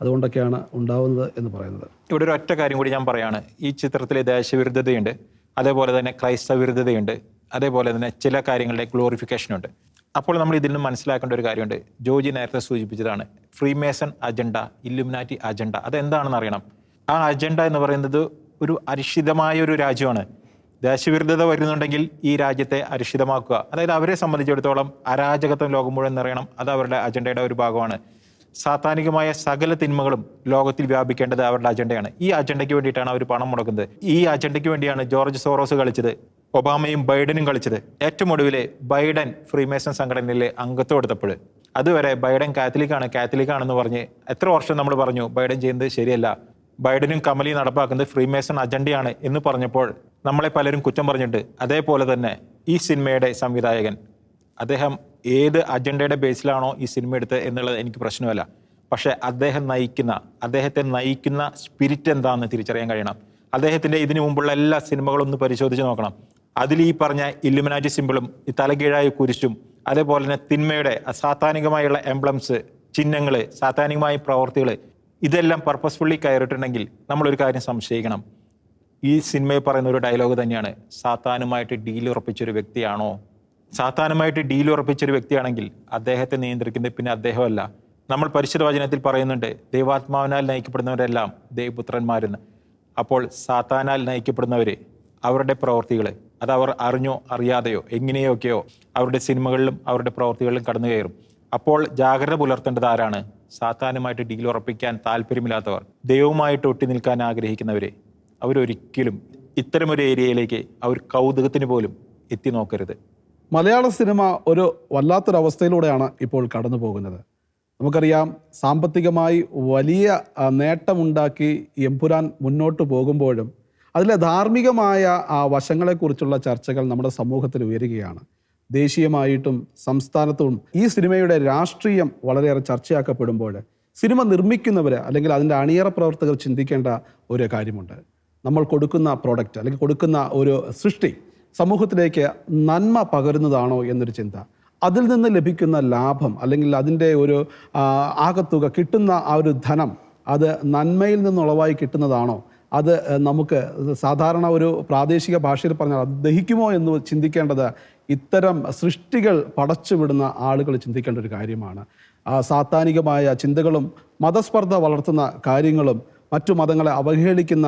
Speaker 1: അതുകൊണ്ടൊക്കെയാണ് ഉണ്ടാവുന്നത് എന്ന് പറയുന്നത്.
Speaker 3: ഇവിടെ ഒരു ഒറ്റ കാര്യം കൂടി ഞാൻ പറയാണ്. ഈ ചിത്രത്തിൽ ദേശവിരുദ്ധതയുണ്ട്, അതേപോലെ തന്നെ ക്രൈസ്തവ വിരുദ്ധതയുണ്ട്, അതേപോലെ തന്നെ ചില കാര്യങ്ങളുടെ ഗ്ലോറിഫിക്കേഷനുണ്ട്. അപ്പോൾ നമ്മൾ ഇതിൽ നിന്ന് മനസ്സിലാക്കേണ്ട ഒരു കാര്യമുണ്ട്. ജോജി നേരത്തെ സൂചിപ്പിച്ചതാണ് ഫ്രീമേസൺ അജണ്ട, ഇല്ലുമിനാറ്റി അജണ്ട. അതെന്താണെന്ന് അറിയണം. ആ അജണ്ട എന്ന് പറയുന്നത് ഒരു അരിഷിതമായ ഒരു രാജ്യമാണ്. ദേശവിരുദ്ധത വരുന്നുണ്ടെങ്കിൽ ഈ രാജ്യത്തെ അരിഷിതമാക്കുക, അതായത് അവരെ സംബന്ധിച്ചിടത്തോളം അരാജകത്വം ലോകം മുഴുവൻ നിറയണം. അത് അവരുടെ അജണ്ടയുടെ ഒരു ഭാഗമാണ്. സാത്താനികമായ സകല തിന്മകളും ലോകത്തിൽ വ്യാപിക്കേണ്ടത് അവരുടെ അജണ്ടയാണ്. ഈ അജണ്ടയ്ക്ക് വേണ്ടിയിട്ടാണ് അവർ പണം മുടക്കുന്നത്. ഈ അജണ്ടയ്ക്ക് വേണ്ടിയാണ് ജോർജ് സോറോസ് കളിച്ചത്, ഒബാമയും ബൈഡനും കളിച്ചത്. ഏറ്റവും ഒടുവിൽ ബൈഡൻ ഫ്രീമേസൺ സംഘടനയിൽ അംഗത്വം എടുത്തപ്പോൾ അതുവരെ ബൈഡൻ കാത്തലിക്കാണെന്ന് പറഞ്ഞ് എത്ര വർഷം നമ്മൾ പറഞ്ഞു ബൈഡൻ ചെയ്യുന്നത് ശരിയല്ല, ബൈഡനും കമലയും നടപ്പാക്കുന്നത് ഫ്രീമേസൺ അജണ്ടയാണ് എന്ന് പറഞ്ഞപ്പോൾ നമ്മളെ പലരും കുറ്റം പറഞ്ഞിട്ടുണ്ട്. അതേപോലെ തന്നെ ഈ സിനിമയുടെ സംവിധായകൻ, അദ്ദേഹം ഏത് അജണ്ടയുടെ ബേസിലാണോ ഈ സിനിമ എടുത്തത് എന്നുള്ളത് എനിക്ക് പ്രശ്നമല്ല. പക്ഷേ അദ്ദേഹത്തെ നയിക്കുന്ന സ്പിരിറ്റ് എന്താണെന്ന് തിരിച്ചറിയാൻ കഴിയണം. അദ്ദേഹത്തിൻ്റെ ഇതിനു മുമ്പുള്ള എല്ലാ സിനിമകളും ഒന്ന് പരിശോധിച്ച് നോക്കണം. അതിൽ ഈ പറഞ്ഞ ഇല്ലുമിനാറ്റി സിമ്പിളും ഈ തലകീഴായ കുരിശും അതേപോലെ തന്നെ തിന്മയുടെ സാത്താനികമായുള്ള എംബ്ലംസ്, ചിഹ്നങ്ങൾ, സാത്താനികമായ പ്രവർത്തികൾ, ഇതെല്ലാം പർപ്പസ്ഫുള്ളി കയറിയിട്ടുണ്ടെങ്കിൽ നമ്മളൊരു കാര്യം സംശയിക്കണം. ഈ സിനിമയിൽ പറയുന്ന ഒരു ഡയലോഗ് തന്നെയാണ്, സാത്താനുമായിട്ട് ഡീൽ ഉറപ്പിച്ചൊരു വ്യക്തിയാണോ? സാത്താനുമായിട്ട് ഡീൽ ഉറപ്പിച്ചൊരു വ്യക്തിയാണെങ്കിൽ അദ്ദേഹത്തെ നിയന്ത്രിക്കുന്നത് പിന്നെ അദ്ദേഹമല്ല. നമ്മൾ പരിശുദ്ധ വചനത്തിൽ പറയുന്നുണ്ട്, ദൈവാത്മാവിനാൽ നയിക്കപ്പെടുന്നവരെല്ലാം ദൈവപുത്രന്മാരെന്ന്. അപ്പോൾ സാത്താനാൽ നയിക്കപ്പെടുന്നവർ, അവരുടെ പ്രവർത്തികൾ അത് അവർ അറിഞ്ഞോ അറിയാതെയോ എങ്ങനെയൊക്കെയോ അവരുടെ സിനിമകളിലും അവരുടെ പ്രവർത്തികളിലും കടന്നു കയറും. അപ്പോൾ ജാഗ്രത പുലർത്തേണ്ടത് ആരാണ്? സാത്താനുമായിട്ട് ഡീൽ ഉറപ്പിക്കാൻ താല്പര്യമില്ലാത്തവർ, ദൈവവുമായിട്ട് ഒട്ടി നിൽക്കാൻ ആഗ്രഹിക്കുന്നവർ. അവരൊരിക്കലും ഇത്തരമൊരു ഏരിയയിലേക്ക് അവർ കൗതുകത്തിന് പോലും എത്തി നോക്കരുത്.
Speaker 1: മലയാള സിനിമ ഒരു വല്ലാത്തൊരവസ്ഥയിലൂടെയാണ് ഇപ്പോൾ കടന്നു പോകുന്നത്. നമുക്കറിയാം, സാമ്പത്തികമായി വലിയ നേട്ടമുണ്ടാക്കി എമ്പുരാൻ മുന്നോട്ട് പോകുമ്പോഴും അതിലെ ധാർമ്മികമായ വശങ്ങളെക്കുറിച്ചുള്ള ചർച്ചകൾ നമ്മുടെ സമൂഹത്തിൽ ഉയരുകയാണ്. ദേശീയമായിട്ടും സംസ്ഥാനത്തും ഈ സിനിമയുടെ രാഷ്ട്രീയം വളരെയേറെ ചർച്ചയാക്കപ്പെടുമ്പോൾ സിനിമ നിർമ്മിക്കുന്നവർ അല്ലെങ്കിൽ അതിൻ്റെ അണിയറ പ്രവർത്തകർ ചിന്തിക്കേണ്ട ഒരു കാര്യമുണ്ട്. നമ്മൾ കൊടുക്കുന്ന പ്രോഡക്റ്റ് അല്ലെങ്കിൽ കൊടുക്കുന്ന ഒരു സൃഷ്ടി സമൂഹത്തിലേക്ക് നന്മ പകരുന്നതാണോ എന്നൊരു ചിന്ത, അതിൽ നിന്ന് ലഭിക്കുന്ന ലാഭം അല്ലെങ്കിൽ അതിൻ്റെ ഒരു ആകത്തുക, കിട്ടുന്ന ആ ഒരു ധനം, അത് നന്മയിൽ നിന്നുളവായി കിട്ടുന്നതാണോ, അത് നമുക്ക് സാധാരണ ഒരു പ്രാദേശിക ഭാഷയിൽ പറഞ്ഞാൽ അത് ദഹിക്കുമോ എന്ന് ചിന്തിക്കേണ്ടത് ഇത്തരം സൃഷ്ടികൾ പടച്ചുവിടുന്ന ആളുകൾ ചിന്തിക്കേണ്ട ഒരു കാര്യമാണ്. സാത്താനികമായ ചിന്തകളും മതസ്പർദ്ധ വളർത്തുന്ന കാര്യങ്ങളും മറ്റു മതങ്ങളെ അവഹേളിക്കുന്ന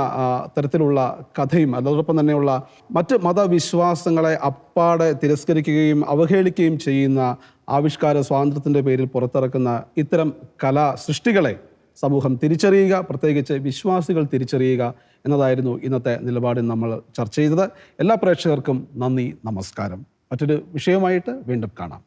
Speaker 1: തരത്തിലുള്ള കഥയും അതോടൊപ്പം തന്നെയുള്ള മറ്റ് മതവിശ്വാസങ്ങളെ അപ്പാടെ തിരസ്കരിക്കുകയും അവഹേളിക്കുകയും ചെയ്യുന്ന ആവിഷ്കാര സ്വാതന്ത്ര്യത്തിൻ്റെ പേരിൽ പുറത്തിറക്കുന്ന ഇത്തരം കലാ സൃഷ്ടികളെ സമൂഹം തിരിച്ചറിയുക, പ്രത്യേകിച്ച് വിശ്വാസികൾ തിരിച്ചറിയുക എന്നതായിരുന്നു ഇന്നത്തെ നിലപാടിൽ നമ്മൾ ചർച്ച ചെയ്തത്. എല്ലാ പ്രേക്ഷകർക്കും നന്ദി, നമസ്കാരം. മറ്റൊരു വിഷയമായിട്ട് വീണ്ടും കാണാം.